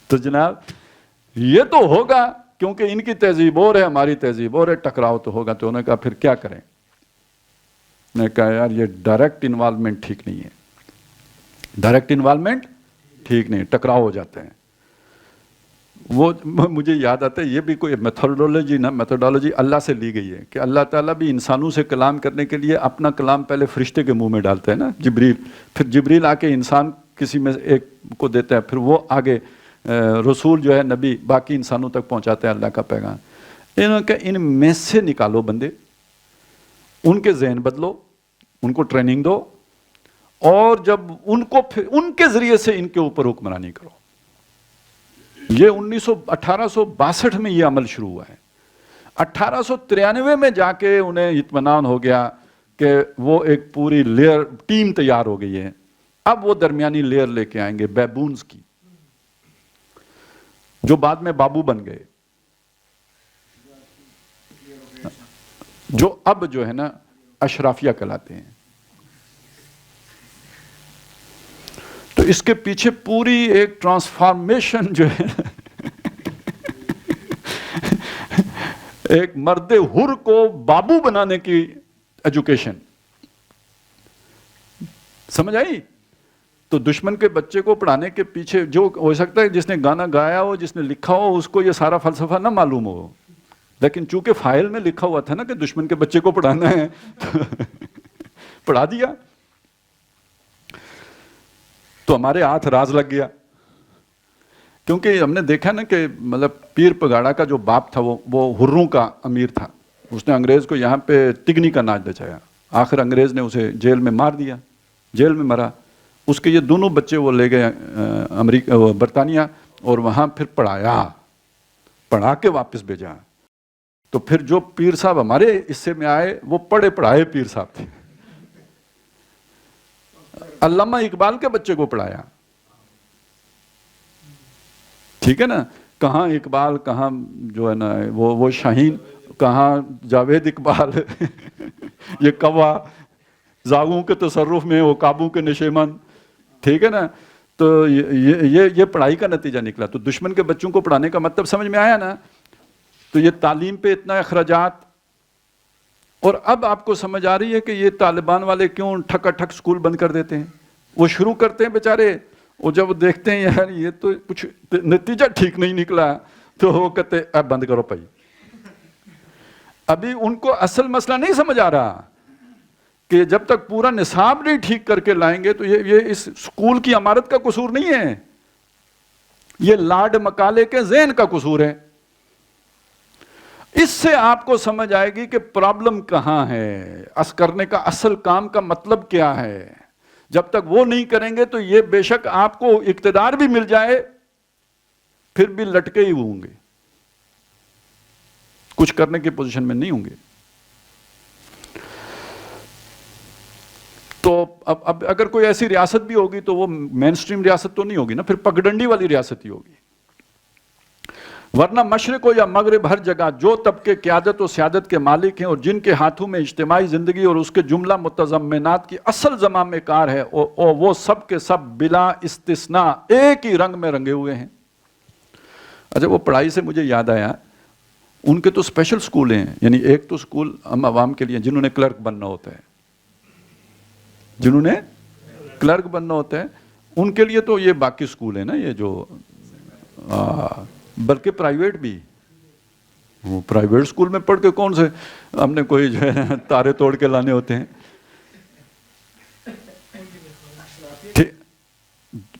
تو جناب یہ تو ہوگا, کیونکہ ان کی تہذیب اور ہے, ہماری تہذیب اور ہے, ٹکراؤ تو ہوگا. تو انہوں نے کہا پھر کیا کریں. میں نے کہا یار یہ ڈائریکٹ انوالومنٹ ٹھیک نہیں ہے, ڈائریکٹ انوالومنٹ ٹھیک نہیں, ٹکراؤ ہو جاتے ہیں. وہ مجھے یاد آتا ہے, یہ بھی کوئی میتھڈالوجی اللہ سے لی گئی ہے, کہ اللہ تعالیٰ بھی انسانوں سے کلام کرنے کے لیے اپنا کلام پہلے فرشتے کے منہ میں ڈالتا ہے نا, جبریل. پھر جبریل آ کے انسان کسی میں ایک کو دیتا ہے, پھر وہ آگے رسول جو ہے نبی باقی انسانوں تک پہنچاتے ہیں اللہ کا پیغام. انہوں نے کہا ان میں سے نکالو بندے, ان کے ذہن بدلو, ان کو ٹریننگ دو, اور جب ان کو پھر ان کے ذریعے سے ان کے اوپر حکمرانی کرو. یہ 1862 میں یہ عمل شروع ہوا ہے. 1893 میں جا کے انہیں اطمینان ہو گیا کہ وہ ایک پوری لیئر ٹیم تیار ہو گئی ہے. اب وہ درمیانی لیئر لے کے آئیں گے بیبونز کی, جو بعد میں بابو بن گئے, جو اب جو ہے نا اشرافیہ کہلاتے ہیں. تو اس کے پیچھے پوری ایک ٹرانسفارمیشن جو ہے ایک مرد حر کو بابو بنانے کی ایجوکیشن, سمجھ آئی. تو دشمن کے بچے کو پڑھانے کے پیچھے, جو ہو سکتا ہے جس نے گانا گایا ہو, جس نے لکھا ہو, اس کو یہ سارا فلسفہ نہ معلوم ہو, لیکن چونکہ فائل میں لکھا ہوا تھا نا کہ دشمن کے بچے کو پڑھانا ہے پڑھا دیا. تو ہمارے ہاتھ راز لگ گیا, کیونکہ ہم نے دیکھا نا کہ مطلب پیر پگاڑا کا جو باپ تھا وہ ہروں کا امیر تھا. اس نے انگریز کو یہاں پہ تگنی کا ناچ نچایا. آخر انگریز نے اسے جیل میں مار دیا, جیل میں مرا. اس کے یہ دونوں بچے وہ لے گئے امریکہ برطانیہ, اور وہاں پھر پڑھا کے واپس بھیجا. تو پھر جو پیر صاحب ہمارے حصے میں آئے وہ پڑھے پڑھائے پیر صاحب تھے. علامہ اقبال کے بچے کو پڑھایا, ٹھیک ہے نا. کہاں اقبال، کہاں جو ہے نا وہ شاہین، کہاں جاوید اقبال یہ کوا زاغوں کے تصرف میں وہ قابو کے نشیمن، ٹھیک ہے نا. تو یہ پڑھائی کا نتیجہ نکلا. تو دشمن کے بچوں کو پڑھانے کا مطلب سمجھ میں آیا نا. تو یہ تعلیم پہ اتنا اخراجات. اور اب آپ کو سمجھ آ رہی ہے کہ یہ طالبان والے کیوں ٹھکا ٹھک سکول بند کر دیتے ہیں. وہ شروع کرتے ہیں بیچارے، وہ جب دیکھتے ہیں یار یہ تو کچھ نتیجہ ٹھیک نہیں نکلا تو وہ کہتے ہیں اب بند کرو بھائی. ابھی ان کو اصل مسئلہ نہیں سمجھ آ رہا کہ جب تک پورا نصاب نہیں ٹھیک کر کے لائیں گے تو یہ اس سکول کی عمارت کا قصور نہیں ہے، یہ لارڈ مکالے کے ذہن کا قصور ہے. اس سے آپ کو سمجھ آئے گی کہ پرابلم کہاں ہے، کرنے کا اصل کام کا مطلب کیا ہے. جب تک وہ نہیں کریں گے تو یہ بے شک آپ کو اقتدار بھی مل جائے پھر بھی لٹکے ہی ہوں گے، کچھ کرنے کی پوزیشن میں نہیں ہوں گے. تو اب اگر کوئی ایسی ریاست بھی ہوگی تو وہ مین سٹریم ریاست تو نہیں ہوگی نا، پھر پگڈنڈی والی ریاست ہی ہوگی. ورنہ مشرق ہو یا مغرب ہر جگہ جو طبقے قیادت و سیادت کے مالک ہیں اور جن کے ہاتھوں میں اجتماعی زندگی اور اس کے جملہ متضمنات کی اصل زمام کار ہے وہ سب کے سب بلا استثناء ایک ہی رنگ میں رنگے ہوئے ہیں. اچھا وہ پڑھائی سے مجھے یاد آیا، ان کے تو اسپیشل سکول ہیں. یعنی ایک تو سکول ہم عوام کے لیے جنہوں نے کلرک بننا ہوتا ہے، جنہوں نے کلرک بننا ہوتا ہے ان کے لیے تو یہ باقی سکول ہے نا، یہ جو بلکہ پرائیویٹ بھی. وہ پرائیویٹ سکول میں پڑھ کے کون سے ہم نے کوئی جو ہے تارے توڑ کے لانے ہوتے ہیں.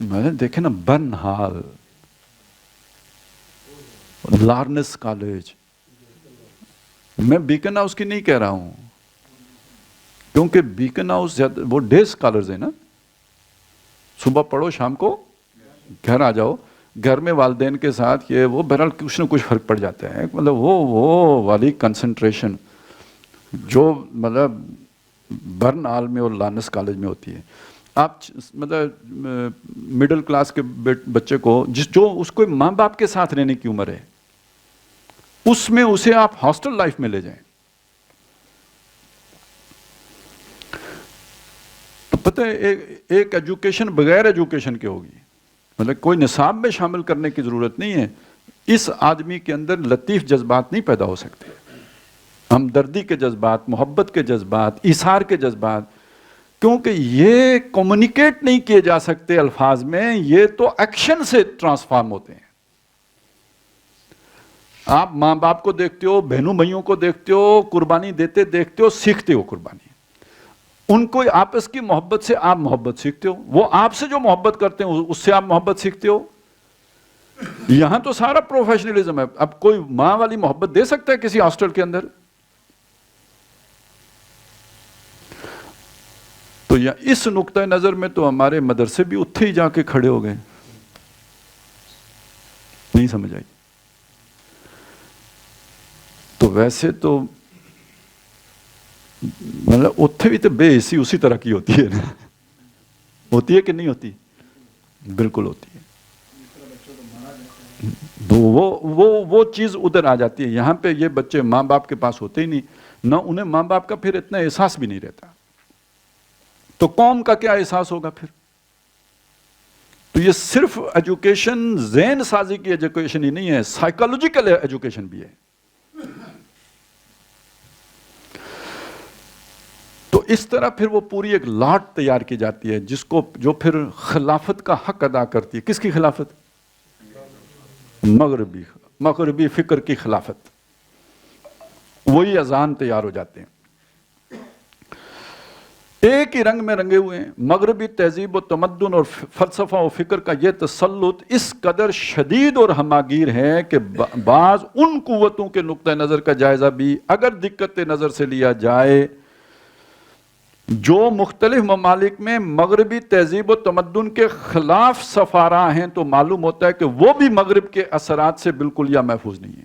میں نے دیکھے نا برن ہال، لارنس کالج. میں بیکن ہاؤس کی نہیں کہہ رہا ہوں کیونکہ بیکن ہاؤس وہ ڈے اسکالرز ہیں نا، صبح پڑھو شام کو گھر آ جاؤ. گھر میں والدین کے ساتھ یہ وہ بہرحال کچھ نہ کچھ فرق پڑ جاتا ہے. مطلب وہ والی کنسنٹریشن جو مطلب برن ہال میں اور لارنس کالج میں ہوتی ہے. آپ مطلب مڈل کلاس کے بچے کو جو اس کو ماں باپ کے ساتھ رہنے کی عمر ہے اس میں اسے آپ ہاسٹل لائف میں لے جائیں تو پتہ ہے ایک ایجوکیشن بغیر ایجوکیشن کے ہوگی. مطلب کوئی نصاب میں شامل کرنے کی ضرورت نہیں ہے. اس آدمی کے اندر لطیف جذبات نہیں پیدا ہو سکتے، ہمدردی کے جذبات، محبت کے جذبات، ایثار کے جذبات، کیونکہ یہ کمیونیکیٹ نہیں کیے جا سکتے الفاظ میں، یہ تو ایکشن سے ٹرانسفارم ہوتے ہیں. آپ ماں باپ کو دیکھتے ہو، بہنوں بھائیوں کو دیکھتے ہو، قربانی دیتے دیکھتے ہو، سیکھتے ہو قربانی. ان کو آپس کی محبت سے آپ محبت سیکھتے ہو، وہ آپ سے جو محبت کرتے ہیں اس سے آپ محبت سیکھتے ہو. یہاں تو سارا پروفیشنلزم ہے. اب کوئی ماں والی محبت دے سکتا ہے کسی ہاسٹل کے اندر؟ تو اس نقطہ نظر میں تو ہمارے مدرسے بھی اتھے ہی جا کے کھڑے ہو گئے. نہیں سمجھ آئی. تو ویسے تو مطلب اتھے بھی تو بے حسی اسی طرح کی ہوتی ہے نا، ہوتی ہے کہ نہیں ہوتی؟ بالکل ہوتی ہے. وہ چیز ادھر آ جاتی ہے. یہاں پہ یہ بچے ماں باپ کے پاس ہوتے ہی نہیں، نہ انہیں ماں باپ کا پھر اتنا احساس بھی نہیں رہتا. تو قوم کا کیا احساس ہوگا پھر؟ تو یہ صرف ایجوکیشن ذہن سازی کی ایجوکیشن ہی نہیں ہے، سائیکالوجیکل ایجوکیشن بھی ہے. تو اس طرح پھر وہ پوری ایک لاٹ تیار کی جاتی ہے جس کو جو پھر خلافت کا حق ادا کرتی ہے. کس کی خلافت؟ مغربی فکر کی خلافت. وہی اذان تیار ہو جاتے ہیں، ایک ہی رنگ میں رنگے ہوئے ہیں. مغربی تہذیب و تمدن اور فلسفہ و فکر کا یہ تسلط اس قدر شدید اور ہماگیر ہے کہ بعض ان قوتوں کے نقطہ نظر کا جائزہ بھی اگر دقت نظر سے لیا جائے جو مختلف ممالک میں مغربی تہذیب و تمدن کے خلاف سفارا ہیں، تو معلوم ہوتا ہے کہ وہ بھی مغرب کے اثرات سے بالکل یا محفوظ نہیں ہے.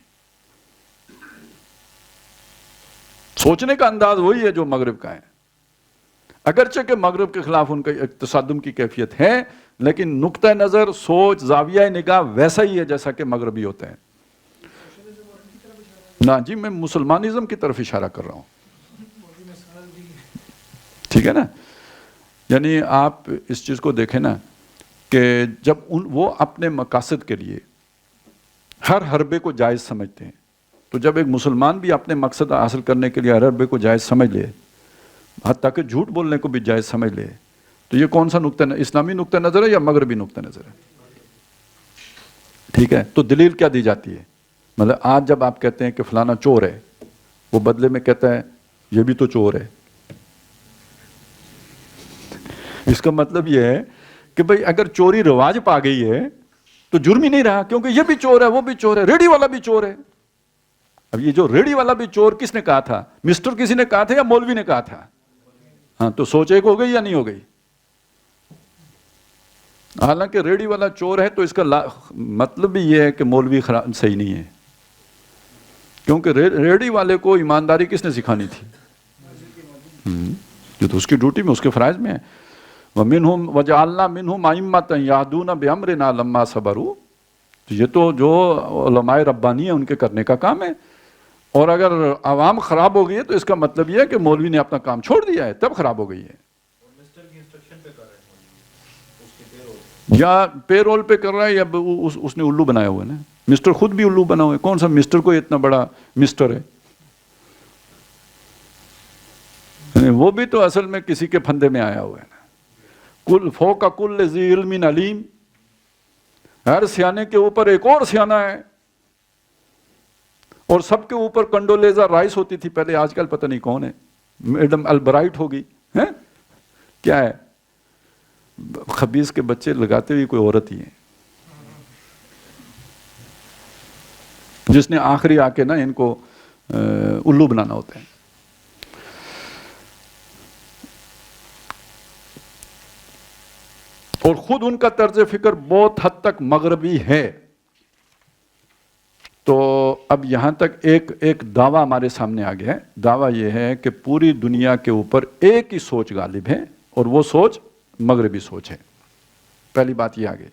سوچنے کا انداز وہی ہے جو مغرب کا ہے. اگرچہ کہ مغرب کے خلاف ان کا ایک تصادم کی کیفیت ہے، لیکن نقطہ نظر، سوچ، زاویہ نگاہ ویسا ہی ہے جیسا کہ مغربی ہوتے ہیں. نا جی، میں مسلمانزم کی طرف اشارہ کر رہا ہوں، ٹھیک ہے نا. یعنی آپ اس چیز کو دیکھیں نا کہ جب وہ اپنے مقاصد کے لیے ہر حربے کو جائز سمجھتے ہیں، تو جب ایک مسلمان بھی اپنے مقصد حاصل کرنے کے لیے ہر حربے کو جائز سمجھ لے، حتیٰ کہ جھوٹ بولنے کو بھی جائز سمجھ لے، تو یہ کون سا نقطہ اسلامی نقطہ نظر ہے یا مغربی نقطہ نظر ہے؟ ٹھیک ہے. تو دلیل کیا دی جاتی ہے؟ مطلب آج جب آپ کہتے ہیں کہ فلانا چور ہے، وہ بدلے میں کہتا ہے یہ بھی تو چور ہے. اس کا مطلب یہ ہے کہ بھئی اگر چوری رواج پا گئی ہے تو جرم ہی نہیں رہا، کیونکہ یہ بھی چور ہے، وہ بھی چور ہے، ریڑھی والا بھی چور ہے. اب یہ جو ریڑھی والا بھی چور کس نے کہا تھا؟ مسٹر کسی نے کہا تھا یا مولوی نے کہا تھا؟ ہاں، تو سوچ ایک ہو گئی یا نہیں ہو گئی؟ حالانکہ ریڑھی والا چور ہے تو اس کا مطلب بھی یہ ہے کہ مولوی صحیح نہیں ہے، کیونکہ ریڑھی والے کو ایمانداری کس نے سکھانی تھی؟ جو تو اس کی ڈیوٹی میں، اس کے فرائض میں ہے. وَمِنْهُمْ وَجَعَلْنَا مِنْهُمْ أَئِمَّةً يَهْدُونَ بِأَمْرِنَا لَمَّا صَبَرُوا. تو یہ تو جو علماء ربانی ہیں ان کے کرنے کا کام ہے. اور اگر عوام خراب ہو گئی ہے تو اس کا مطلب یہ ہے کہ مولوی نے اپنا کام چھوڑ دیا ہے، تب خراب ہو گئی ہے. یا پے رول پہ کر رہا ہے، یا اس نے الو بنایا ہوا ہے نا. مسٹر خود بھی الو بنا ہوا ہے. کون سا مسٹر کو اتنا بڑا مسٹر ہے؟ وہ بھی تو اصل میں کسی کے پھندے میں آیا ہوا ہے نا. کل فوق کل ذی علم علیم، ہر سیانے کے اوپر ایک اور سیانہ ہے، اور سب کے اوپر کنڈولیزا رائس ہوتی تھی پہلے، آج کل پتہ نہیں کون ہے، میڈم البرائٹ ہوگی ہیں، کیا ہے؟ خبیث کے بچے لگاتے ہوئی کوئی عورت ہی ہے، جس نے آخری آ کے نا ان کو الو بنانا ہوتا ہے. اور خود ان کا طرز فکر بہت حد تک مغربی ہے. تو اب یہاں تک ایک دعویٰ ہمارے سامنے آ گیا ہے. دعویٰ یہ ہے کہ پوری دنیا کے اوپر ایک ہی سوچ غالب ہے، اور وہ سوچ مغربی سوچ ہے. پہلی بات یہ آ گئی.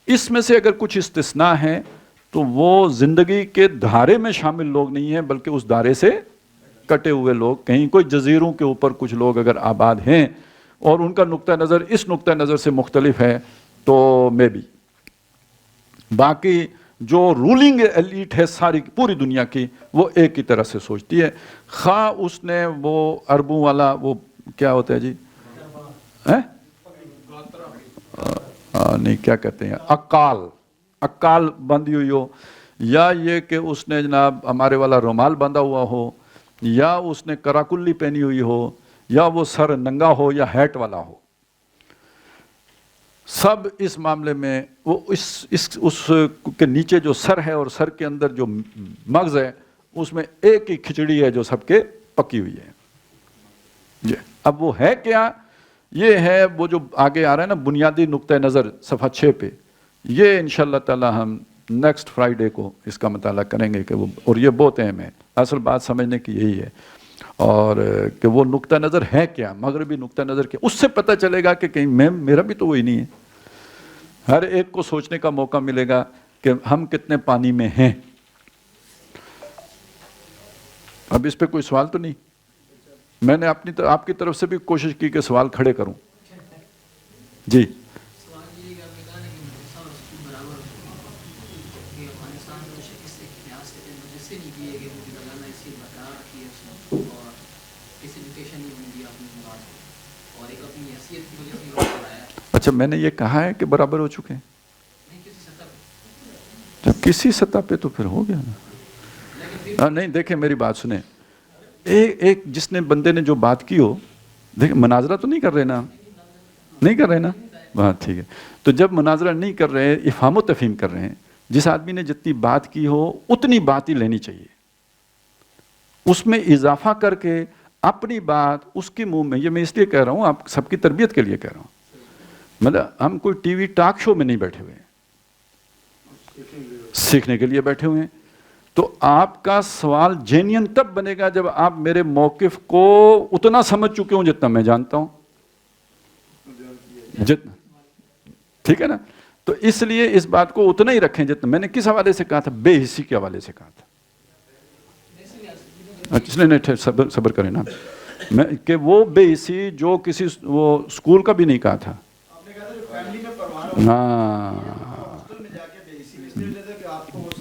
اس میں سے اگر کچھ استثناء ہے تو وہ زندگی کے دھارے میں شامل لوگ نہیں ہیں، بلکہ اس دھارے سے کٹے ہوئے لوگ. کہیں کوئی جزیروں کے اوپر کچھ لوگ اگر آباد ہیں اور ان کا نقطہ نظر اس نقطہ نظر سے مختلف ہے تو میں بھی. باقی جو رولنگ ایلیٹ ہے ساری پوری دنیا کی، وہ ایک ہی طرح سے سوچتی ہے. خواہ اس نے وہ عربوں والا وہ کیا ہوتا ہے جی، نہیں کیا کہتے ہیں، اکال بندھی ہوئی ہو، یا یہ کہ اس نے جناب ہمارے والا رومال بندھا ہوا ہو، یا اس نے کراکلی پہنی ہوئی ہو، یا وہ سر ننگا ہو یا ہیٹ والا ہو. سب اس معاملے میں وہ اس کے نیچے جو سر ہے اور سر کے اندر جو مغز ہے، اس میں ایک ہی کھچڑی ہے جو سب کے پکی ہوئی ہے. اب وہ ہے کیا؟ یہ ہے وہ جو آگے آ رہا ہے نا، بنیادی نقطہ نظر صفحہ 6 پہ. یہ انشاءاللہ تعالی ہم نیکسٹ فرائیڈے کو اس کا مطالعہ کریں گے کہ وہ، اور یہ بہت اہم ہے. اصل بات سمجھنے کی یہی ہے، اور کہ وہ نقطہ نظر ہے کیا، مغربی نقطہ نظر کیا. اس سے پتہ چلے گا کہ کہیں میرا بھی تو وہی نہیں ہے. ہر ایک کو سوچنے کا موقع ملے گا کہ ہم کتنے پانی میں ہیں. اب اس پہ کوئی سوال تو نہیں؟ میں نے آپ کی طرف سے بھی کوشش کی کہ سوال کھڑے کروں. جی اچھا، میں نے یہ کہا ہے کہ برابر ہو چکے ہیں. جب کسی سطح پہ تو پھر ہو گیا نا. نہیں دیکھیں میری بات سنیں، ایک جس نے بندے نے جو بات کی ہو، دیکھیں مناظرہ تو نہیں کر رہے نا، نہیں کر رہے نا، بات ٹھیک ہے. تو جب مناظرہ نہیں کر رہے، افہام و تفہیم کر رہے ہیں، جس آدمی نے جتنی بات کی ہو اتنی بات ہی لینی چاہیے. اس میں اضافہ کر کے اپنی بات اس کے منہ میں، یہ میں اس لیے کہہ رہا ہوں، آپ سب کی تربیت کے لیے کہہ رہا ہوں. مطلب ہم کوئی ٹی وی ٹاک شو میں نہیں بیٹھے ہوئے ہیں، سیکھنے کے لیے بیٹھے ہوئے ہیں. تو آپ کا سوال جینین تب بنے گا جب آپ میرے موقف کو اتنا سمجھ چکے ہوں جتنا میں جانتا ہوں. جتنا ٹھیک ہے نا. تو اس لیے اس بات کو اتنا ہی رکھیں جتنا میں نے کس حوالے سے کہا تھا, بے حسی کے حوالے سے کہا تھا. اس لیے نہیں صبر کریں نا میں کہ وہ بے حسی جو کسی وہ اسکول کا بھی نہیں کہا تھا. ہاں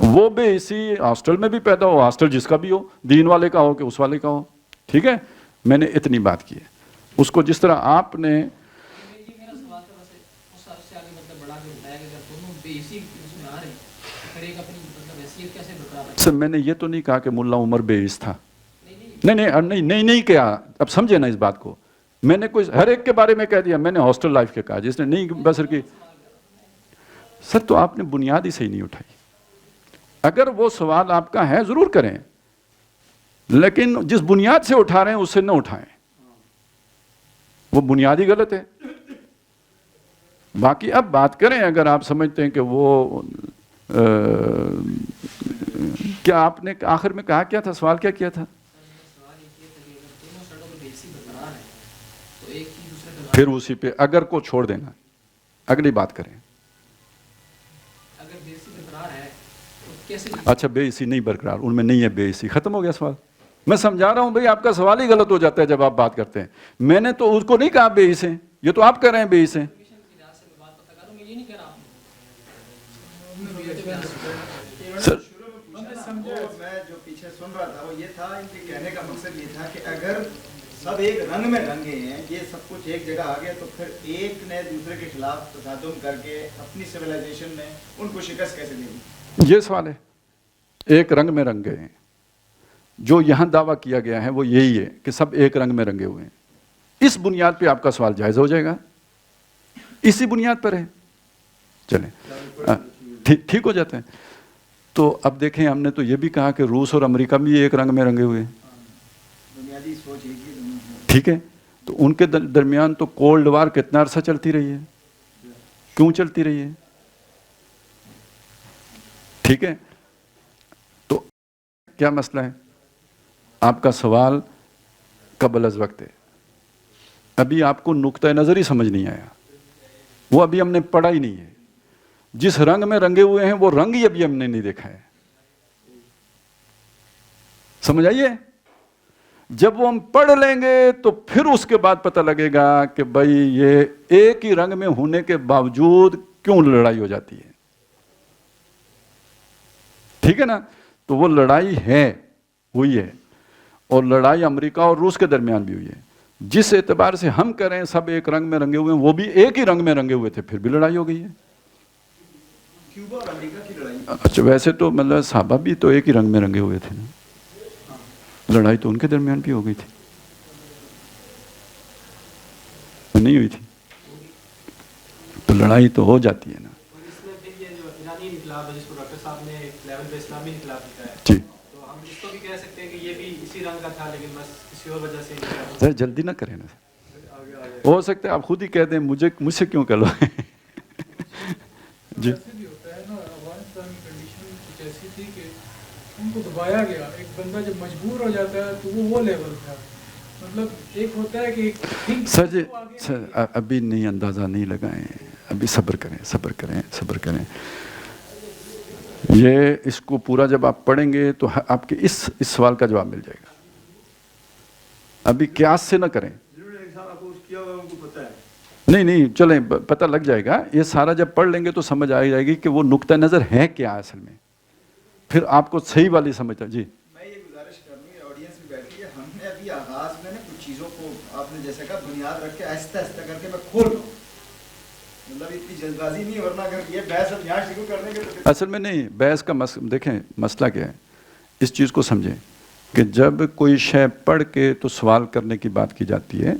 وہ بے حسی ہاسٹل میں بھی پیدا ہو, ہاسٹل جس کا بھی ہو, دین والے کا ہو کہ اس والے کا ہو. ٹھیک ہے, میں نے اتنی بات کی ہے. اس کو جس طرح آپ نے سر میں نے یہ تو نہیں کہا کہ ملا عمر بے حس تھا. نہیں کیا. اب سمجھے نا اس بات کو. میں نے کوئی ہر ایک کے بارے میں کہہ دیا. میں نے ہاسٹل لائف کے کہا, جس نے نہیں بسر کی. سر تو آپ نے بنیاد ہی صحیح نہیں اٹھائی. اگر وہ سوال آپ کا ہے ضرور کریں, لیکن جس بنیاد سے اٹھا رہے ہیں اس سے نہ اٹھائیں, وہ بنیاد ہی غلط ہے. باقی اب بات کریں اگر آپ سمجھتے ہیں کہ وہ کیا آپ نے آخر میں کہا کیا تھا, سوال کیا کیا تھا؟ پھر اسی پہ اگر کو چھوڑ دینا, اگلی بات کریں. اچھا بے حسی نہیں برقرار, ان میں نہیں ہے بے حسی, ختم ہو گیا سوال. میں سمجھا رہا ہوں بھئی آپ کا سوال ہی غلط ہو جاتا ہے جب آپ بات کرتے ہیں. میں نے تو اس کو نہیں کہا بے حس ہیں, یہ تو آپ کہہ رہے ہیں بے حس ہیں. میں جو پیچھے سن رہا تھا وہ یہ تھا, ان کے کہنے کا مقصد یہ تھا کہ اگر سب ایک رنگ میں رنگے ہیں, یہ سب کچھ ایک جگہ آ گیا, تو پھر ایک نے دوسرے کے خلاف تصادم کر کے اپنی سویلائزیشن میں ان کو شکست کیسے دے دی؟ یہ سوال ہے. ایک رنگ میں رنگ گئے ہیں. جو یہاں دعویٰ کیا گیا ہے وہ یہی ہے کہ سب ایک رنگ میں رنگے ہوئے ہیں. اس بنیاد پہ آپ کا سوال جائز ہو جائے گا, اسی بنیاد پر ہے. چلیں ٹھیک ہو جاتے ہیں. تو اب دیکھیں ہم نے تو یہ بھی کہا کہ روس اور امریکہ بھی ایک رنگ میں رنگے ہوئے ہیں. ٹھیک ہے, تو ان کے درمیان تو کولڈ وار کتنا عرصہ چلتی رہی ہے, کیوں چلتی رہی ہے؟ ٹھیک ہے, تو کیا مسئلہ ہے؟ آپ کا سوال قبل از وقت ہے. ابھی آپ کو نقطہ نظر ہی سمجھ نہیں آیا, وہ ابھی ہم نے پڑھا ہی نہیں ہے. جس رنگ میں رنگے ہوئے ہیں وہ رنگ ہی ابھی ہم نے نہیں دیکھا ہے. سمجھ آئیے؟ جب وہ ہم پڑھ لیں گے تو پھر اس کے بعد پتہ لگے گا کہ بھائی یہ ایک ہی رنگ میں ہونے کے باوجود کیوں لڑائی ہو جاتی ہے. ٹھیک ہے نا, تو وہ لڑائی ہے ہوئی ہے, اور لڑائی امریکہ اور روس کے درمیان بھی ہوئی ہے. جس اعتبار سے ہم کریں سب ایک رنگ میں رنگے ہوئے ہیں, وہ بھی ایک ہی رنگ میں رنگے ہوئے تھے, پھر بھی لڑائی ہو گئی ہے. کیوبا اور امریکہ کی لڑائی. اچھا ویسے تو مطلب صحابہ بھی تو ایک ہی رنگ میں رنگے ہوئے تھے نا, لڑائی تو ان کے درمیان بھی ہو گئی تھی, نہیں ہوئی تھی؟ تو لڑائی تو ہو جاتی ہے نا. جی سر جلدی نہ کریں نا, ہو سکتا ہے آپ خود ہی کہہ دیں, مجھ سے کیوں کہہ لو. جی ان کو دبایا گیا. ایک بندہ جب مجبور ہو جاتا ہے تو وہ لیول تھا. مطلب ایک ہوتا ہے کہ سر جی سر ابھی نہیں اندازہ نہیں لگائیں, ابھی صبر کریں. یہ اس کو پورا جب آپ پڑھیں گے تو آپ کے اس سوال کا جواب مل جائے گا. ابھی قیاس سے نہ کریں. نہیں چلیں پتہ لگ جائے گا. یہ سارا جب پڑھ لیں گے تو سمجھ آ جائے گی کہ وہ نقطہ نظر ہے کیا اصل میں, پھر آپ کو صحیح والی سمجھ. جی میں یہ گزارش کروں گی, آڈینس بھی بیٹھی ہے, ہم نے ابھی آغاز میں کچھ چیزوں کو آپ نے جیسے کہا بنیاد رکھ کے آہستہ کر کے میں کھول رہا ہوں. مطلب اتنی جلد بازی نہیں, ورنہ اگر یہ بحث اب یہاں شروع کرنے کے اصل میں نہیں. بحث کا دیکھیں مسئلہ کیا ہے, اس چیز کو سمجھیں کہ جب کوئی شے پڑھ کے تو سوال کرنے کی بات کی جاتی ہے,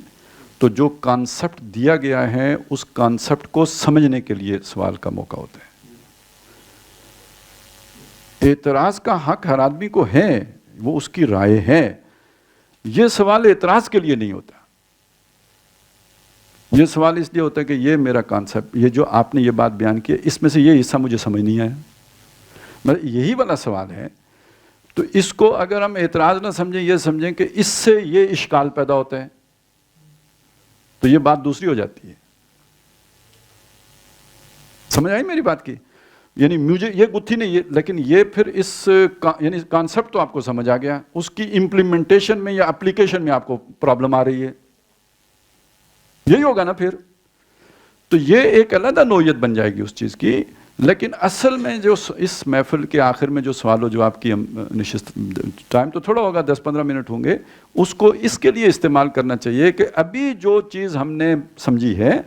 تو جو کانسیپٹ دیا گیا ہے اس کانسیپٹ کو سمجھنے کے لیے سوال کا موقع ہوتا ہے. اعتراض کا حق ہر آدمی کو ہے, وہ اس کی رائے ہے. یہ سوال اعتراض کے لیے نہیں ہوتا. یہ سوال اس لیے ہوتا ہے کہ یہ میرا کانسیپٹ, یہ جو آپ نے یہ بات بیان کی ہے, اس میں سے یہ حصہ مجھے سمجھ نہیں آیا. مطلب یہی والا سوال ہے. تو اس کو اگر ہم اعتراض نہ سمجھیں, یہ سمجھیں کہ اس سے یہ اشکال پیدا ہوتا ہے, تو یہ بات دوسری ہو جاتی ہے. سمجھ آئی میری بات کی؟ یعنی مجھے یہ گتھی نہیں، لیکن یہ پھر اس یعنی کانسیپٹ تو آپ کو سمجھ آ گیا، اس کی امپلیمنٹیشن میں یا اپلیکیشن میں آپ کو پرابلم آ رہی ہے، یہی ہوگا نا پھر. تو یہ ایک علیحدہ نوعیت بن جائے گی اس چیز کی. لیکن اصل میں جو اس محفل کے آخر میں جو سوال و جواب کی نشست، ٹائم تو تھوڑا ہوگا، 10-15 منٹ ہوں گے، اس کو اس کے لیے استعمال کرنا چاہیے کہ ابھی جو چیز ہم نے سمجھی ہے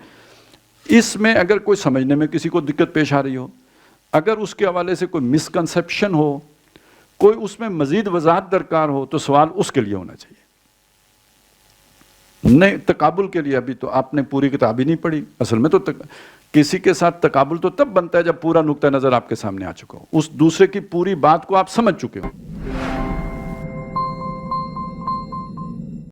اس میں اگر کوئی سمجھنے میں کسی کو دقت پیش آ رہی ہو، اگر اس کے حوالے سے کوئی مسکنسیپشن ہو، کوئی اس میں مزید وضاحت درکار ہو، تو سوال اس کے لیے ہونا چاہیے. نہیں تقابل کے لیے ابھی تو آپ نے پوری کتاب ہی نہیں پڑھی. اصل میں تو کسی کے ساتھ تقابل تو تب بنتا ہے جب پورا نقطہ نظر آپ کے سامنے آ چکا ہو، اس دوسرے کی پوری بات کو آپ سمجھ چکے ہو.